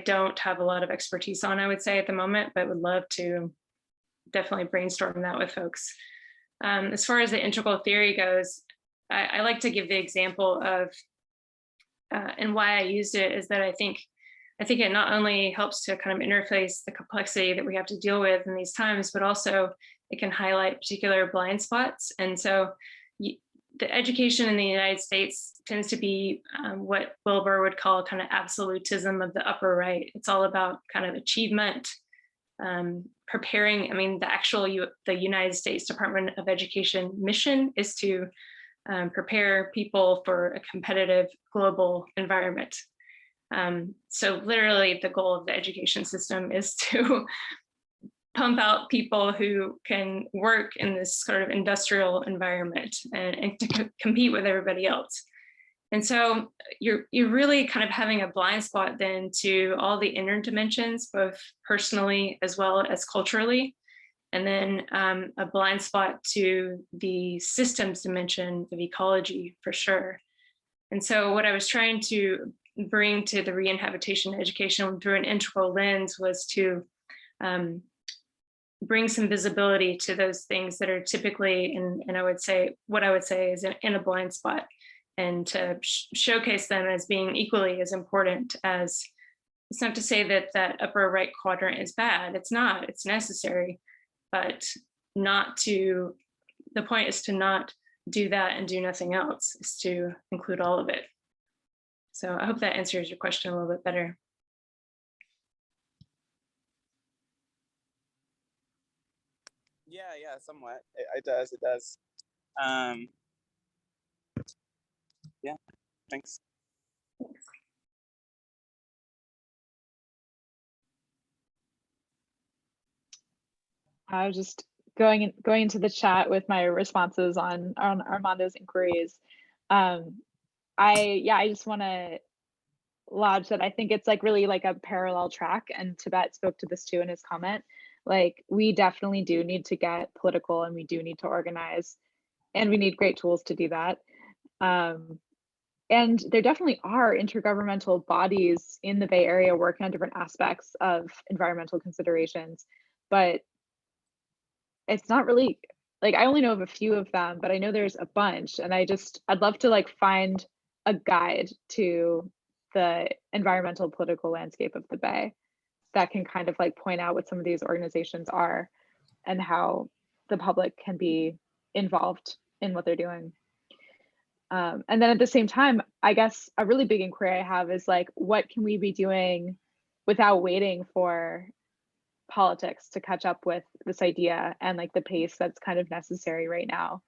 don't have a lot of expertise on, I would say, at the moment, but would love to definitely brainstorm that with folks. As far as the integral theory goes, I like to give the example of, and why I used it is that I think it not only helps to kind of interface the complexity that we have to deal with in these times, but also it can highlight particular blind spots. And so the education in the United States tends to be what Wilbur would call kind of absolutism of the upper right. It's all about kind of achievement, preparing. I mean, the United States Department of Education mission is to prepare people for a competitive global environment. So literally the goal of the education system is to pump out people who can work in this sort of industrial environment and to compete with everybody else. And so you're really kind of having a blind spot then to all the inner dimensions, both personally as well as culturally, and then a blind spot to the systems dimension of ecology for sure. And so what I was trying to bring to the re-inhabitation education through an integral lens was to bring some visibility to those things that are typically and I would say what I would say is in a blind spot, and to showcase them as being equally as important as. It's not to say that that upper right quadrant is bad. It's not. It's necessary, but not to. The point is to not do that and do nothing else. Is to include all of it. So I hope that answers your question a little bit better. Yeah, somewhat. It does. Yeah, thanks. I was just going into the chat with my responses on Armando's inquiries. I just want to lodge that I think it's like really like a parallel track, and Tibet spoke to this too in his comment. Like, we definitely do need to get political, and we do need to organize, and we need great tools to do that. And there definitely are intergovernmental bodies in the Bay Area working on different aspects of environmental considerations, but it's not really, like, I only know of a few of them, but I know there's a bunch, and I'd love to like find a guide to the environmental political landscape of the Bay that can kind of like point out what some of these organizations are and how the public can be involved in what they're doing. And then at the same time, I guess a really big inquiry I have is like, what can we be doing without waiting for politics to catch up with this idea and like the pace that's kind of necessary right now?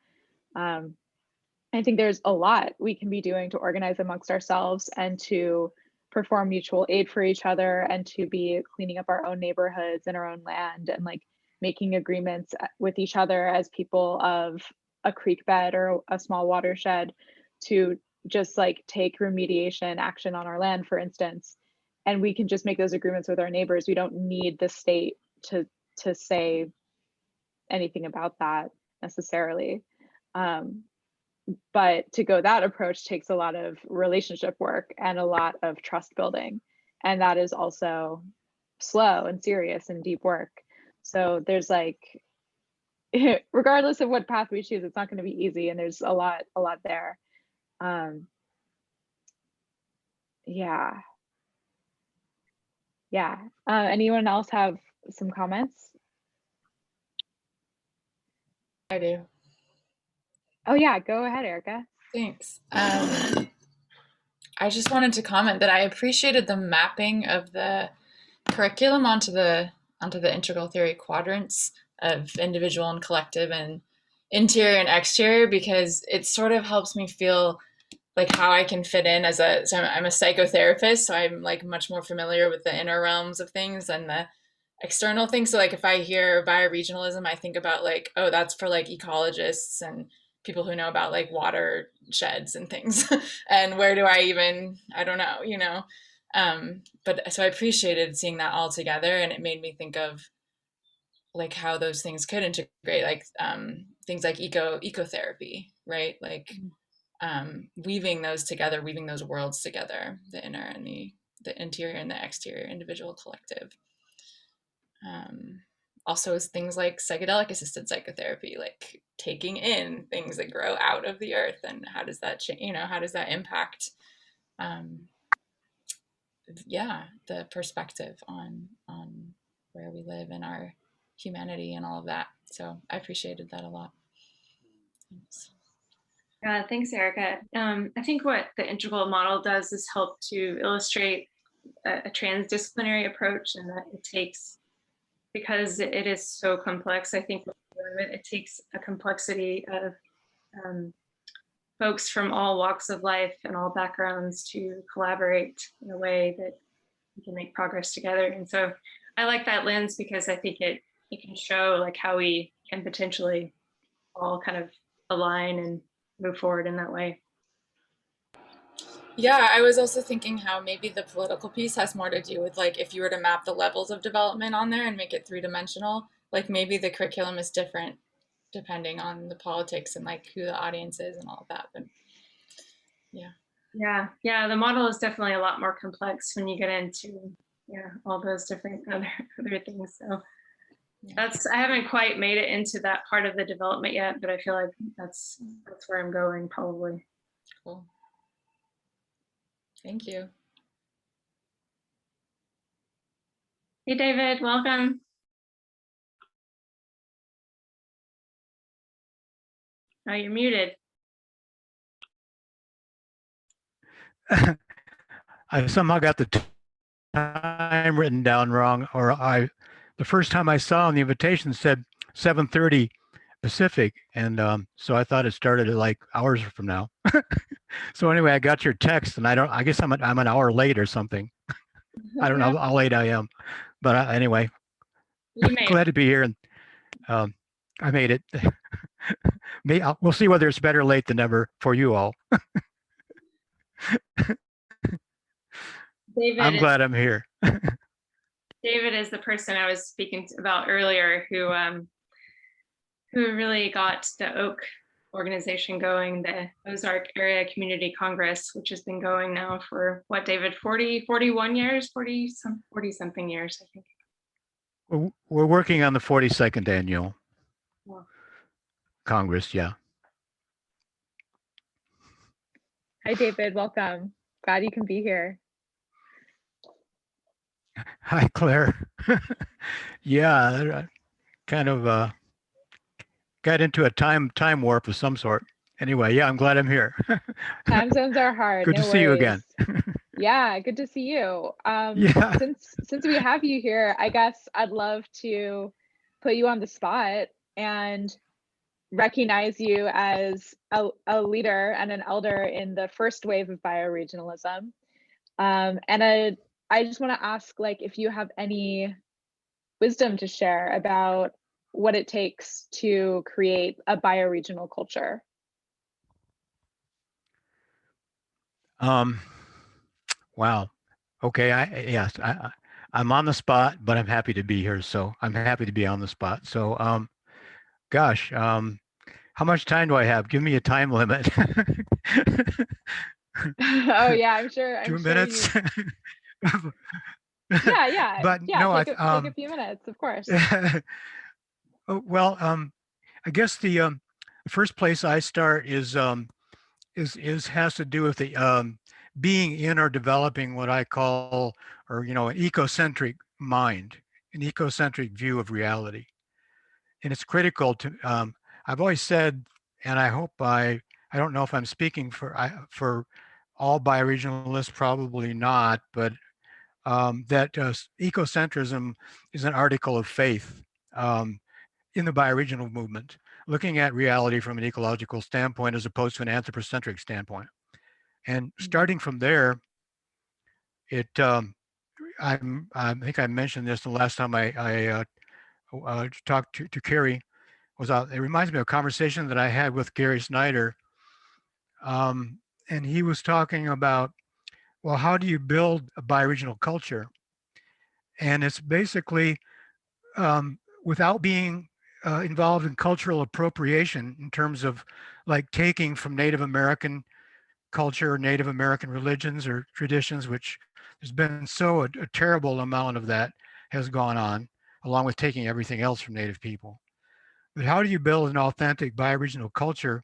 I think there's a lot we can be doing to organize amongst ourselves and to perform mutual aid for each other and to be cleaning up our own neighborhoods and our own land and like making agreements with each other as people of a creek bed or a small watershed to just like take remediation action on our land, for instance. And we can just make those agreements with our neighbors. We don't need the state to say anything about that necessarily. But to go that approach takes a lot of relationship work and a lot of trust building. And that is also slow and serious and deep work. So there's like, regardless of what path we choose, it's not going to be easy. And there's a lot there. Yeah. Anyone else have some comments? I do. Oh yeah, go ahead, Erica. Thanks. I just wanted to comment that I appreciated the mapping of the curriculum onto the integral theory quadrants of individual and collective and interior and exterior, because it sort of helps me feel like how I can fit in so I'm a psychotherapist, so I'm like much more familiar with the inner realms of things and the external things. So like if I hear bioregionalism, I think about like, oh, that's for like ecologists and people who know about like watersheds and things. And where do I don't know, but so I appreciated seeing that all together, and it made me think of like how those things could integrate, like things like ecotherapy, right? Like weaving those together, weaving those worlds together, the inner and the interior and the exterior, individual, collective. Also is things like psychedelic assisted psychotherapy, like taking in things that grow out of the earth, and how does that change, you know, how does that impact yeah, the perspective on where we live and our humanity and all of that. So I appreciated that a lot. Thanks. Thanks, Erica. I think what the integral model does is help to illustrate a transdisciplinary approach, and that it takes, because it is so complex, I think it takes a complexity of folks from all walks of life and all backgrounds to collaborate in a way that we can make progress together. And so I like that lens, because I think it can show like how we can potentially all kind of align and move forward in that way. Yeah, I was also thinking how maybe the political piece has more to do with, like, if you were to map the levels of development on there and make it three-dimensional, like maybe the curriculum is different depending on the politics and like who the audience is and all of that. But yeah, the model is definitely a lot more complex when you get into all those different other things. So I haven't quite made it into that part of the development yet, but I feel like that's where I'm going probably. Cool. Thank you. Hey, David, welcome. Oh, you're muted. I somehow got the time written down wrong, or the first time I saw on the invitation said 7:30 Pacific, and so I thought it started at like hours from now. So anyway, I got your text, and I guess I'm an hour late or something. I don't know how late I am, but anyway, glad to be here, and I made it. We'll see whether it's better late than never for you all. David, I'm glad I'm here. David is the person I was speaking about earlier, who really got the OAK organization going, the Ozark Area Community Congress, which has been going now for what, David, 41 years, 40 something years, I think. We're working on the 42nd annual Congress, yeah. Hi, David, welcome. Glad you can be here. Hi, Claire. Yeah, kind of got into a time warp of some sort. Anyway, yeah, I'm glad I'm here. Time zones are hard. Good to see you again. Yeah, good to see you. Yeah. Since we have you here, I guess I'd love to put you on the spot and recognize you as a leader and an elder in the first wave of bioregionalism. And I just want to ask, like, if you have any wisdom to share about what it takes to create a bioregional culture. Wow. Okay. I'm on the spot, but I'm happy to be here. So I'm happy to be on the spot. So, gosh, how much time do I have? Give me a time limit. Oh yeah, I'm sure. 2 minutes. Yeah. But yeah, no, take a few minutes, of course. Well, I guess the first place I start is has to do with the being in or developing what I call, or an ecocentric mind, an ecocentric view of reality, and it's critical to. I've always said, and I hope I don't know if I'm speaking for all bioregionalists, probably not, but that ecocentrism is an article of faith in the bioregional movement, looking at reality from an ecological standpoint as opposed to an anthropocentric standpoint. And starting from there, I think I mentioned this the last time I talked to Karie. It reminds me of a conversation that I had with Gary Snyder, and he was talking about, well, how do you build a bioregional culture? And it's basically without being involved in cultural appropriation in terms of like taking from Native American culture or Native American religions or traditions, which there's been a terrible amount of that has gone on, along with taking everything else from Native people. But how do you build an authentic bioregional culture,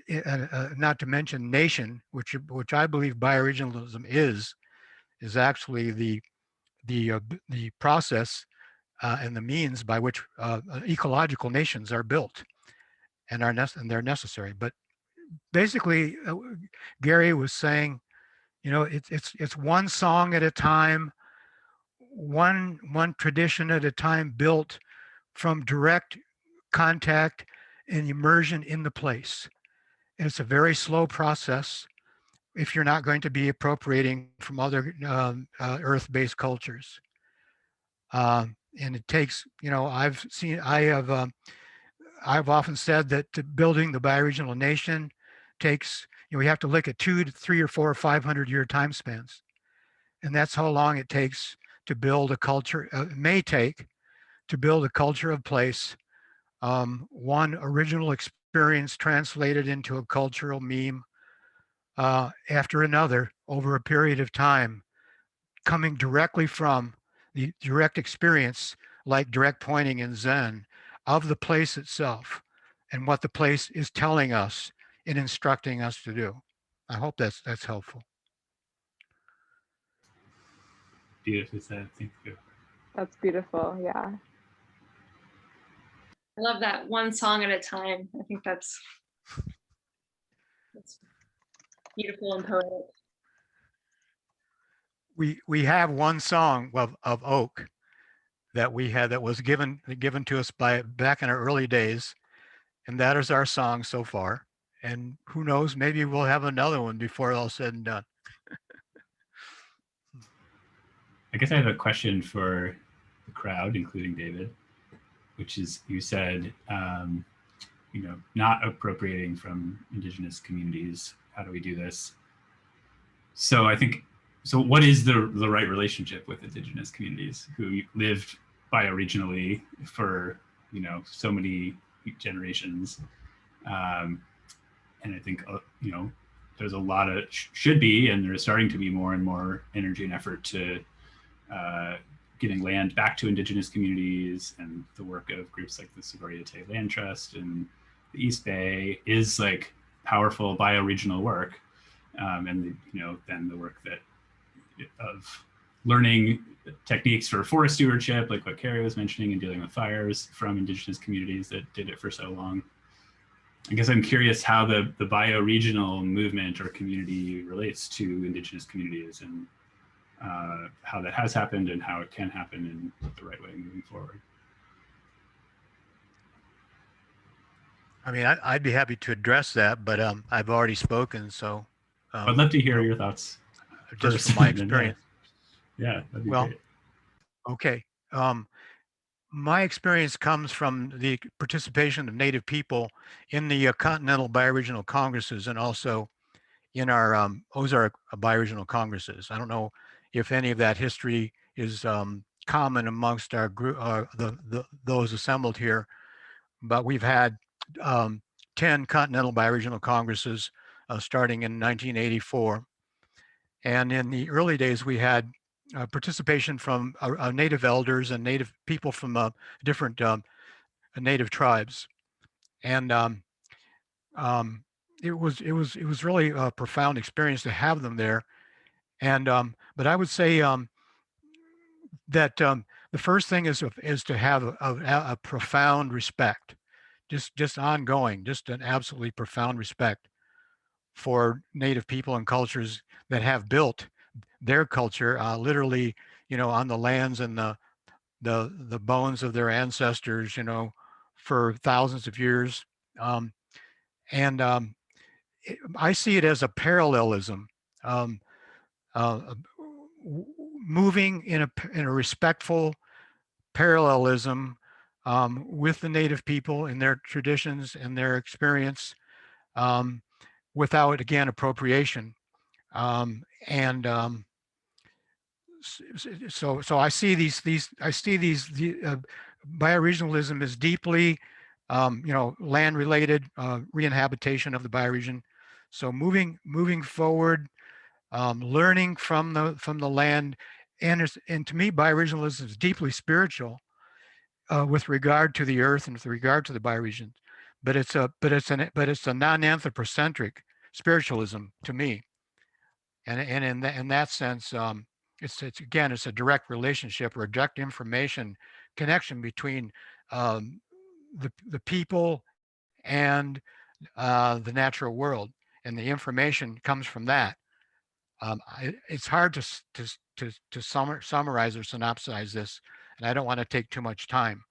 not to mention nation, which I believe bioregionalism is actually the process and the means by which ecological nations are built and they're necessary. But basically, Gary was saying, you know, it's one song at a time, one tradition at a time, built from direct contact and immersion in the place. And it's a very slow process if you're not going to be appropriating from other earth-based cultures. And it takes, you know, I've often said that building the bioregional nation takes, you know, we have to look at 2 to 3 or 4 or 500 year time spans. And that's how long it takes to build a culture, it may take to build a culture of place, one original experience translated into a cultural meme after another over a period of time, coming directly from the direct experience, like direct pointing in Zen, of the place itself and what the place is telling us and instructing us to do. I hope that's helpful. Beautifully said. Thank you. That's beautiful. Yeah. I love that, one song at a time. I think that's beautiful and poetic. We have one song of Oak that we had that was given to us back in our early days, and that is our song so far. And who knows, maybe we'll have another one before all said and done. I guess I have a question for the crowd, including David, which is, you said, you know, not appropriating from indigenous communities. How do we do this? So I think, so what is the right relationship with indigenous communities who lived bioregionally for, you know, so many generations? And I think, you know, there's a lot of, should be, and there's starting to be more and more energy and effort to giving land back to indigenous communities, and the work of groups like the Sogorea Te Land Trust and the East Bay is like powerful bioregional work. And the, you know, then the work that of learning techniques for forest stewardship, like what Karie was mentioning, and dealing with fires from indigenous communities that did it for so long. I guess I'm curious how the bioregional movement or community relates to indigenous communities, and how that has happened and how it can happen in the right way moving forward. I mean, I'd be happy to address that, but I've already spoken, so. I'd love to hear your thoughts. Just from my experience. Yeah, that'd be well, great. Okay. My experience comes from the participation of Native people in the Continental Bioregional Congresses and also in our Ozark Bioregional Congresses. I don't know if any of that history is common amongst our group, those assembled here, but we've had 10 Continental Bioregional Congresses starting in 1984. And in the early days, we had participation from Native elders and Native people from different Native tribes, and it was really a profound experience to have them there. And but I would say that the first thing is to have a profound respect, just ongoing, just an absolutely profound respect for Native people and cultures that have built their culture literally, you know, on the lands and the bones of their ancestors, you know, for thousands of years. I see it as a parallelism, moving in a respectful parallelism with the Native people and their traditions and their experience, without, again, appropriation. So I see these bioregionalism is deeply, land-related re-inhabitation of the bioregion. So moving forward, learning from the land, and to me, bioregionalism is deeply spiritual with regard to the earth and with regard to the bioregion. But it's a non-anthropocentric spiritualism to me. And in that sense, it's again, it's a direct relationship or a direct information connection between the people and the natural world, and the information comes from that. It's hard to summarize or synopsize this, and I don't want to take too much time,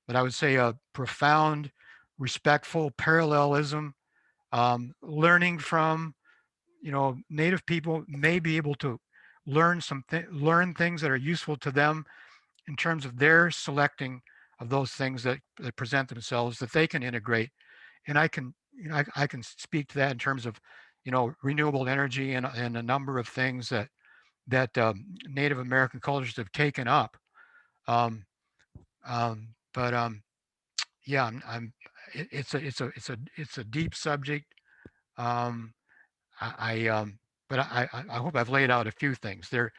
but I would say a profound, respectful parallelism, learning from, Native people may be able to learn learn things that are useful to them in terms of their selecting of those things that present themselves that they can integrate. And I can, I can speak to that in terms of, renewable energy and a number of things that Native American cultures have taken up. But yeah, it's a deep subject. But I hope I've laid out a few things. There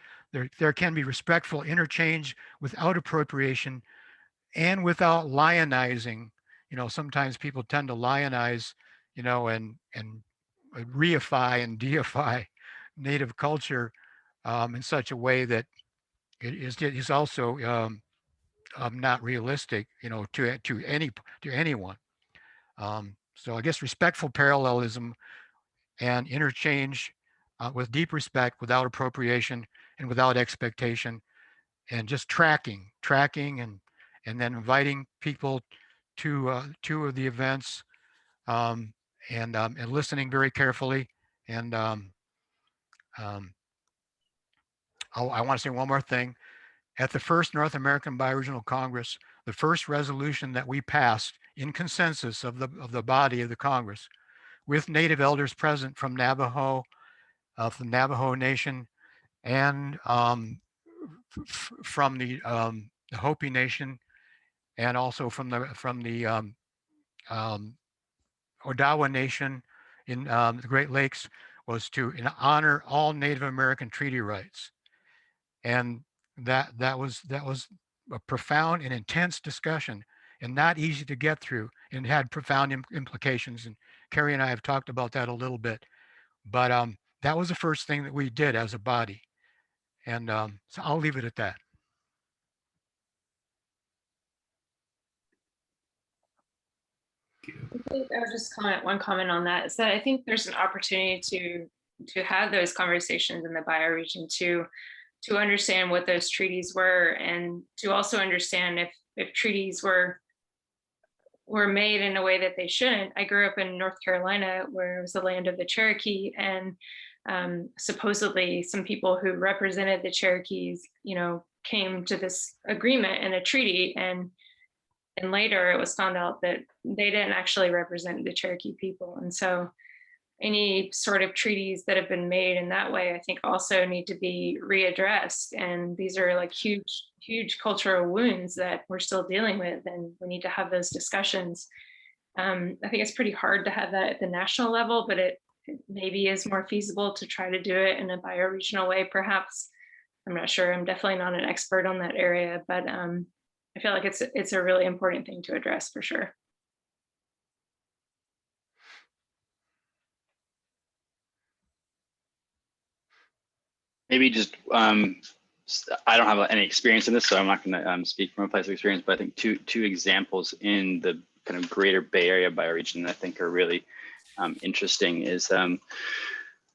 can be respectful interchange without appropriation and without lionizing. Sometimes people tend to lionize, and reify and deify native culture in such a way that it is also not realistic, to anyone. So I guess respectful parallelism and interchange with deep respect, without appropriation and without expectation, and just tracking, and then inviting people to the events, and listening very carefully. And I want to say one more thing. At the first North American Bioregional Congress, the first resolution that we passed in consensus of the body of the Congress, with Native elders present from Navajo Nation, and from the Hopi Nation, and also from the Odawa Nation in the Great Lakes, was to honor all Native American treaty rights. And that was a profound and intense discussion, and not easy to get through, and had profound implications. And Karie and I have talked about that a little bit, but that was the first thing that we did as a body. And so I'll leave it at that. I think I would just one comment on that, is that I think there's an opportunity to have those conversations in the bioregion to understand what those treaties were, and to also understand if treaties were made in a way that they shouldn't. I grew up in North Carolina, where it was the land of the Cherokee, and supposedly some people who represented the Cherokees, came to this agreement and a treaty, and later it was found out that they didn't actually represent the Cherokee people. And so any sort of treaties that have been made in that way, I think also need to be readdressed. And these are like huge cultural wounds that we're still dealing with, and we need to have those discussions. I think it's pretty hard to have that at the national level, but it maybe is more feasible to try to do it in a bioregional way, perhaps. I'm not sure. I'm definitely not an expert on that area, but I feel like it's a really important thing to address for sure. Maybe just, I don't have any experience in this, so I'm not going to speak from a place of experience, but I think two examples in the kind of greater Bay Area bioregion that I think are really interesting is the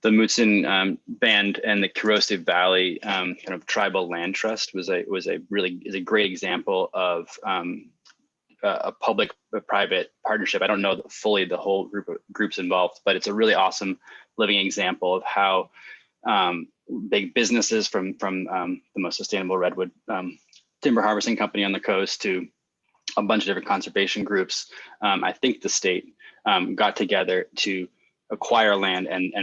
Mutsun Band and the Corrosive Valley kind of tribal land trust is a great example of a public-private partnership. I don't know fully the whole groups involved, but it's a really awesome living example of how big businesses from the most sustainable redwood timber harvesting company on the coast to a bunch of different conservation groups. I think the state got together to acquire land and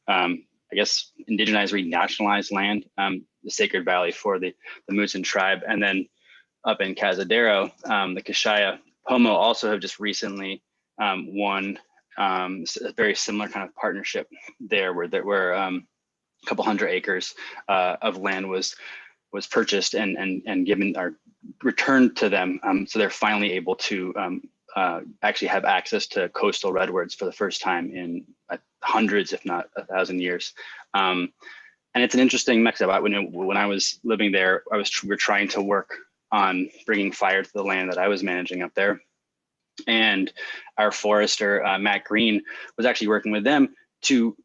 I guess indigenize, renationalize land, the Sacred Valley for the Mutsun tribe, and then up in Cazadero, the Kashaya Pomo also have just recently won a very similar kind of partnership there, where a couple hundred acres of land was purchased and given or returned to them. So they're finally able to actually have access to coastal redwoods for the first time in hundreds, if not 1,000 years. And it's an interesting mix up. When I was living there, we were trying to work on bringing fire to the land that I was managing up there. And our forester, Matt Green, was actually working with them to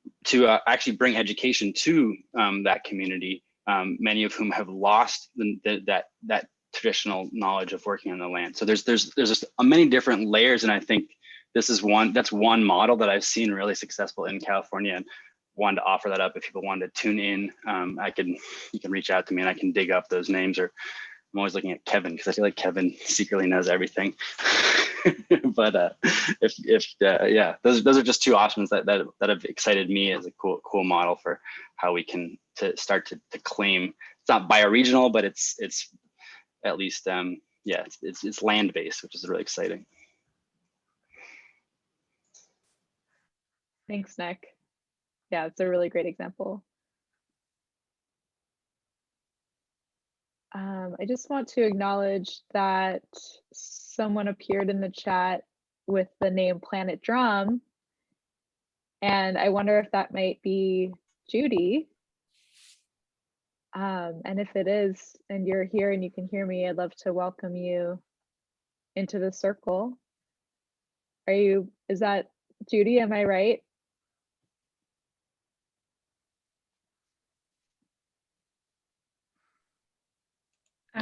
actually bring education to that community, many of whom have lost that traditional knowledge of working on the land. So there's just many different layers, and I think that's one model that I've seen really successful in California, and wanted to offer that up if people wanted to tune in. You can reach out to me and I can dig up those names, or I'm always looking at Kevin because I feel like Kevin secretly knows everything. But yeah, those are just two options that have excited me as a cool model for how we can start to claim. It's not bioregional, but it's at least yeah, it's land based, which is really exciting. Thanks, Nick. Yeah, it's a really great example. I just want to acknowledge that someone appeared in the chat with the name Planet Drum, and I wonder if that might be Judy. And if it is, and you're here and you can hear me, I'd love to welcome you into the circle. Is that Judy, am I right?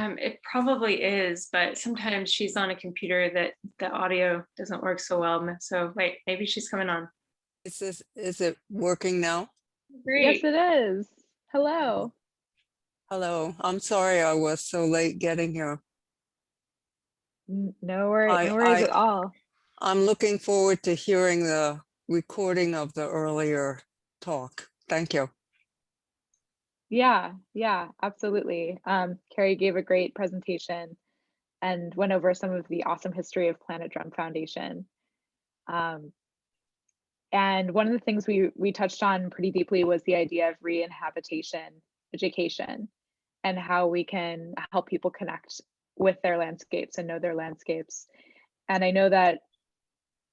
It probably is, but sometimes she's on a computer that the audio doesn't work so well. So wait, maybe she's coming on. Is it working now? Great. Yes, it is. Hello. Hello. I'm sorry I was so late getting here. No worries at all. I'm looking forward to hearing the recording of the earlier talk. Thank you. Yeah, absolutely. Karie gave a great presentation and went over some of the awesome history of Planet Drum Foundation. And one of the things we touched on pretty deeply was the idea of re-inhabitation education and how we can help people connect with their landscapes and know their landscapes. And I know that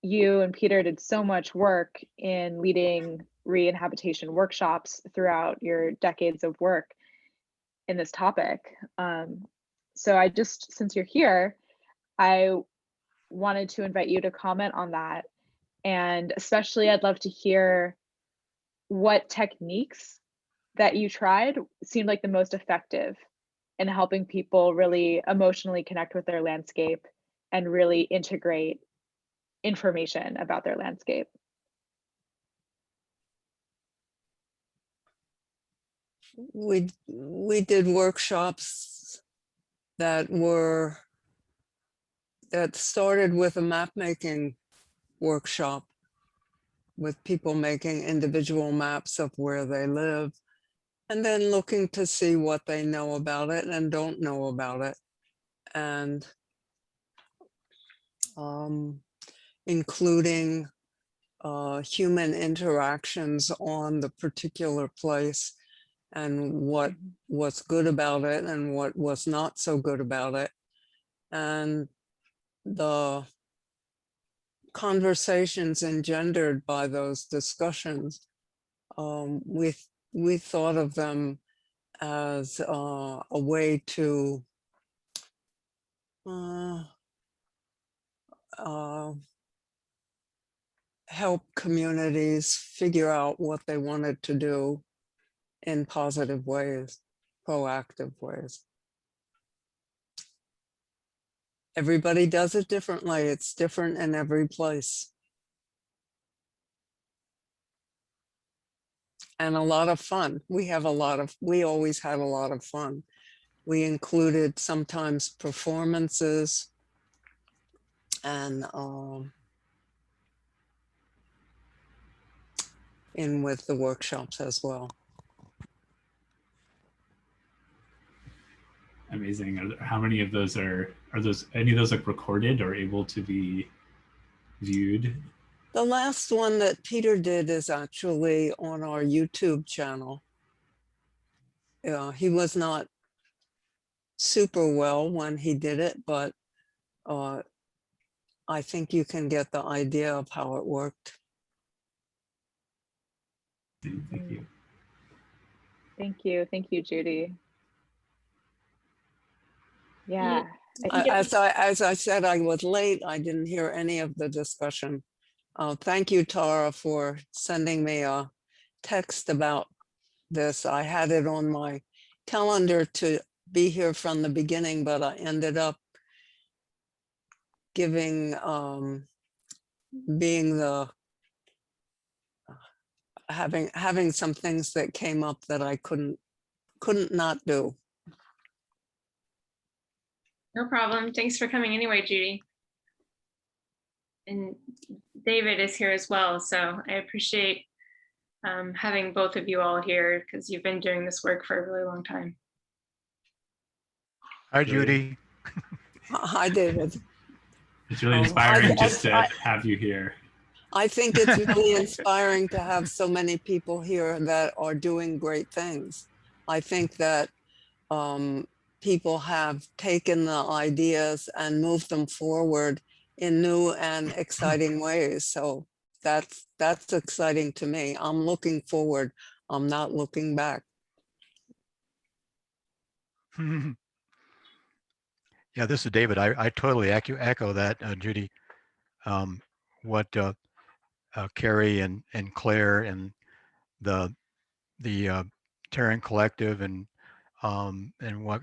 you and Peter did so much work in leading re-inhabitation workshops throughout your decades of work in this topic. So since you're here, I wanted to invite you to comment on that. And especially I'd love to hear what techniques that you tried seemed like the most effective in helping people really emotionally connect with their landscape and really integrate information about their landscape. We did workshops that started with a map making workshop with people making individual maps of where they live, and then looking to see what they know about it and don't know about it, and including human interactions on the particular place and what was good about it and what was not so good about it. And the conversations engendered by those discussions, we thought of them as a way to help communities figure out what they wanted to do in positive ways, proactive ways. Everybody does it differently. It's different in every place. And a lot of fun. We always had a lot of fun. We included sometimes performances and in with the workshops as well. Amazing. How many of those are those, any of those like recorded or able to be viewed? The last one that Peter did is actually on our YouTube channel. Yeah, he was not super well when he did it, but I think you can get the idea of how it worked. Thank you. Thank you, Judy. Yeah. As I said, I was late. I didn't hear any of the discussion. Thank you, Tara, for sending me a text about this. I had it on my calendar to be here from the beginning, but I ended up giving, being the, having some things that came up that I couldn't not do. No problem. Thanks for coming anyway, Judy. And David is here as well. So I appreciate having both of you all here because you've been doing this work for a really long time. Hi, Judy. Hi, David. It's really inspiring just to have you here. I think it's really inspiring to have so many people here that are doing great things. I think that people have taken the ideas and moved them forward in new and exciting ways. So that's exciting to me. I'm looking forward. I'm not looking back. Yeah, this is David. I totally echo that, Judy. What Karie and Claire and the Terran Collective and what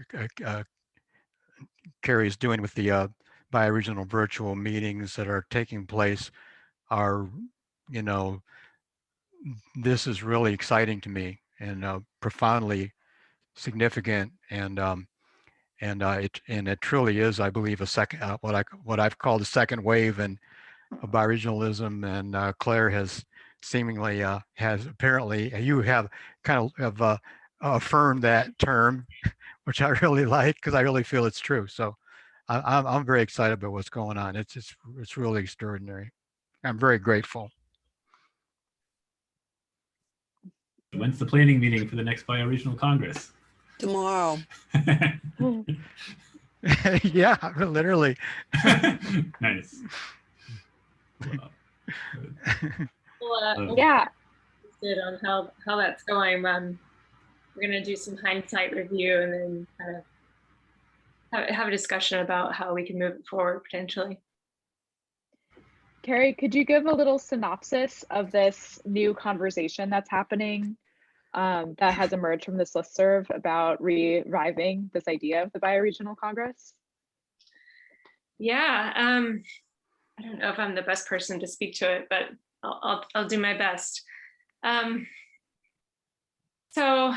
Karie is doing with the bioregional virtual meetings that are taking place are, you know, this is really exciting to me and profoundly significant, and it truly is, I believe, a second what I've called a second wave of bioregionalism, and Claire has seemingly has apparently, you have kind of affirmed that term, which I really like because I really feel it's true. So I'm very excited about what's going on. It's really extraordinary. I'm very grateful. When's the planning meeting for the next Bioregional Congress? Tomorrow. Yeah, literally. Nice. Well, Yeah. on how that's going. We're going to do some hindsight review and then kind of have a discussion about how we can move it forward potentially. Karie, could you give a little synopsis of this new conversation that's happening that has emerged from this listserv about reviving this idea of the Bioregional Congress? Yeah, I don't know if I'm the best person to speak to it, but I'll do my best. So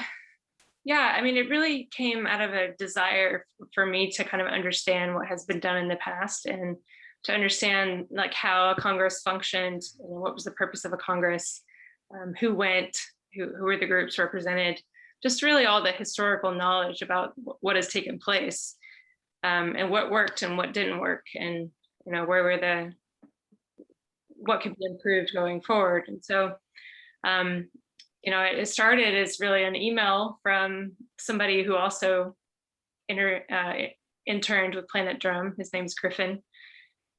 yeah, I mean, it really came out of a desire for me to kind of understand what has been done in the past and to understand like how a Congress functioned, and what was the purpose of a Congress, who went, who were the groups represented, just really all the historical knowledge about what has taken place, and what worked and what didn't work, and you know, what could be improved going forward. And so you know, it started as really an email from somebody who also interned with Planet Drum. His name's Griffin,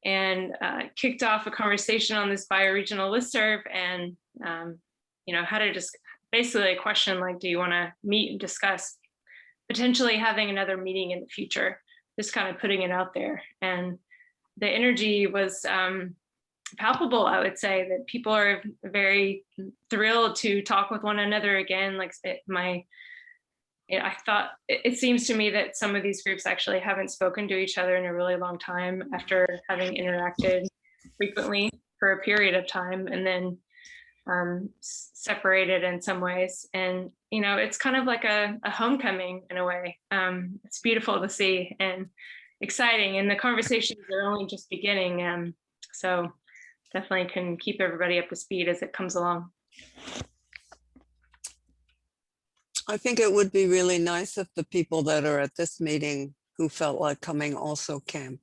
and kicked off a conversation on this bioregional listserv, and you know, how to just basically a question like, do you want to meet and discuss potentially having another meeting in the future? Just kind of putting it out there, and the energy was palpable. I would say that people are very thrilled to talk with one another again. Like I thought it seems to me that some of these groups actually haven't spoken to each other in a really long time after having interacted frequently for a period of time, and then separated in some ways. And you know, it's kind of like a homecoming in a way. It's beautiful to see and exciting, and the conversations are only just beginning. So definitely can keep everybody up to speed as it comes along. I think it would be really nice if the people that are at this meeting who felt like coming also came.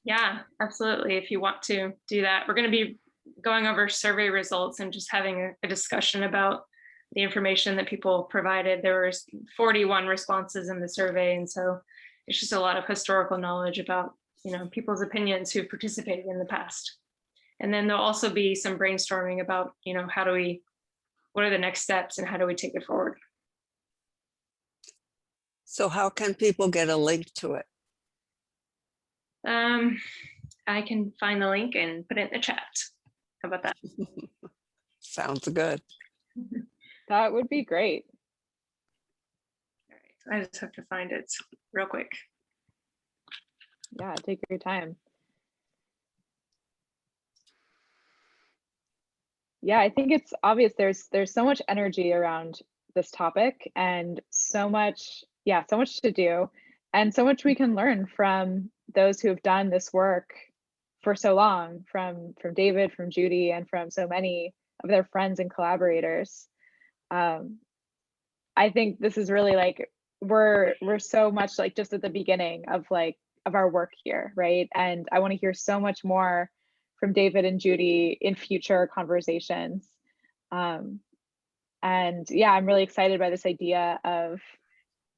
Yeah, absolutely. If you want to do that, we're going to be going over survey results and just having a discussion about the information that people provided. There were 41 responses in the survey, and so it's just a lot of historical knowledge about, you know, people's opinions who participated in the past. And then there'll also be some brainstorming about, you know, what are the next steps and how do we take it forward? So how can people get a link to it? I can find the link and put it in the chat. How about that? Sounds good. That would be great. All right, I just have to find it real quick. Yeah, take your time. Yeah, I think it's obvious there's so much energy around this topic and so much to do and so much we can learn from those who have done this work for so long, from David, from Judy, and from so many of their friends and collaborators. I think this is really like we're so much like just at the beginning of our work here, right? And I want to hear so much more from David and Judy in future conversations. And yeah, I'm really excited by this idea of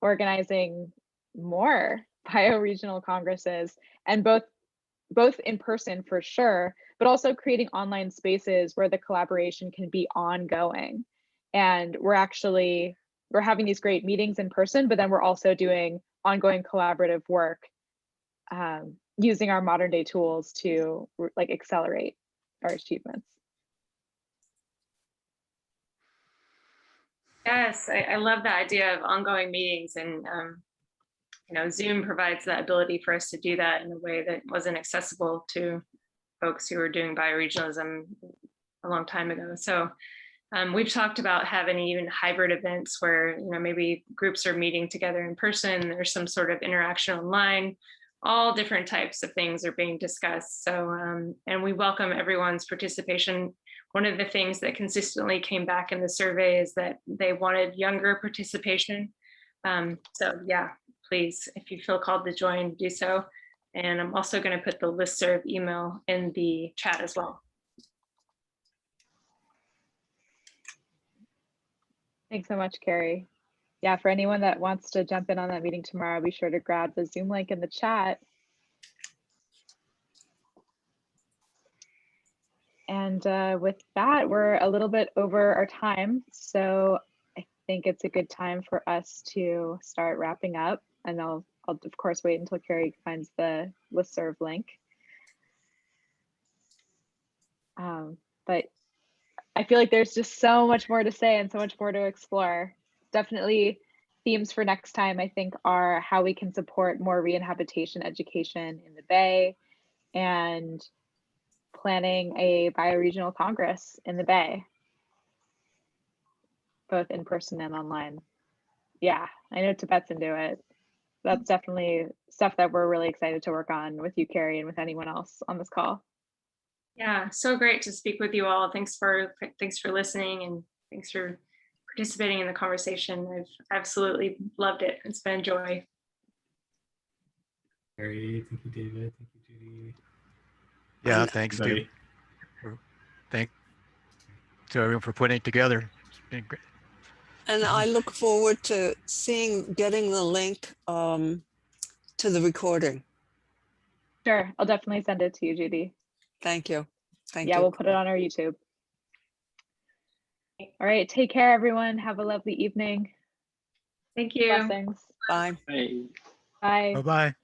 organizing more bioregional congresses, and both in person for sure, but also creating online spaces where the collaboration can be ongoing. And we're having these great meetings in person, but then we're also doing ongoing collaborative work using our modern day tools to like accelerate our achievements. Yes, I love the idea of ongoing meetings, and you know, Zoom provides that ability for us to do that in a way that wasn't accessible to folks who were doing bioregionalism a long time ago. So we've talked about having even hybrid events where, you know, maybe groups are meeting together in person, there's some sort of interaction online, all different types of things are being discussed. So, and we welcome everyone's participation. One of the things that consistently came back in the survey is that they wanted younger participation. So yeah, please, if you feel called to join, do so. And I'm also going to put the listserv email in the chat as well. Thanks so much, Karie. Yeah, for anyone that wants to jump in on that meeting tomorrow, be sure to grab the Zoom link in the chat. And with that, we're a little bit over our time. So I think it's a good time for us to start wrapping up. And I'll of course wait until Karie finds the listserv link. But I feel like there's just so much more to say and so much more to explore. Definitely themes for next time, I think, are how we can support more re-inhabitation education in the Bay and planning a bioregional Congress in the Bay, both in person and online. Yeah, I know Tibet's into it. That's definitely stuff that we're really excited to work on with you, Karie, and with anyone else on this call. Yeah, so great to speak with you all. Thanks for listening, and thanks for participating in the conversation. I've absolutely loved it. It's been a joy. Karie, thank you, David. Thank you, Judy. Yeah, thanks to everyone for putting it together. It's been great. And I look forward to getting the link to the recording. Sure, I'll definitely send it to you, Judy. Thank you. Thank yeah, you. we'll put it on our YouTube. All right, take care, everyone. Have a lovely evening. Thank you. Blessings. Bye. Hey. Bye. Bye-bye.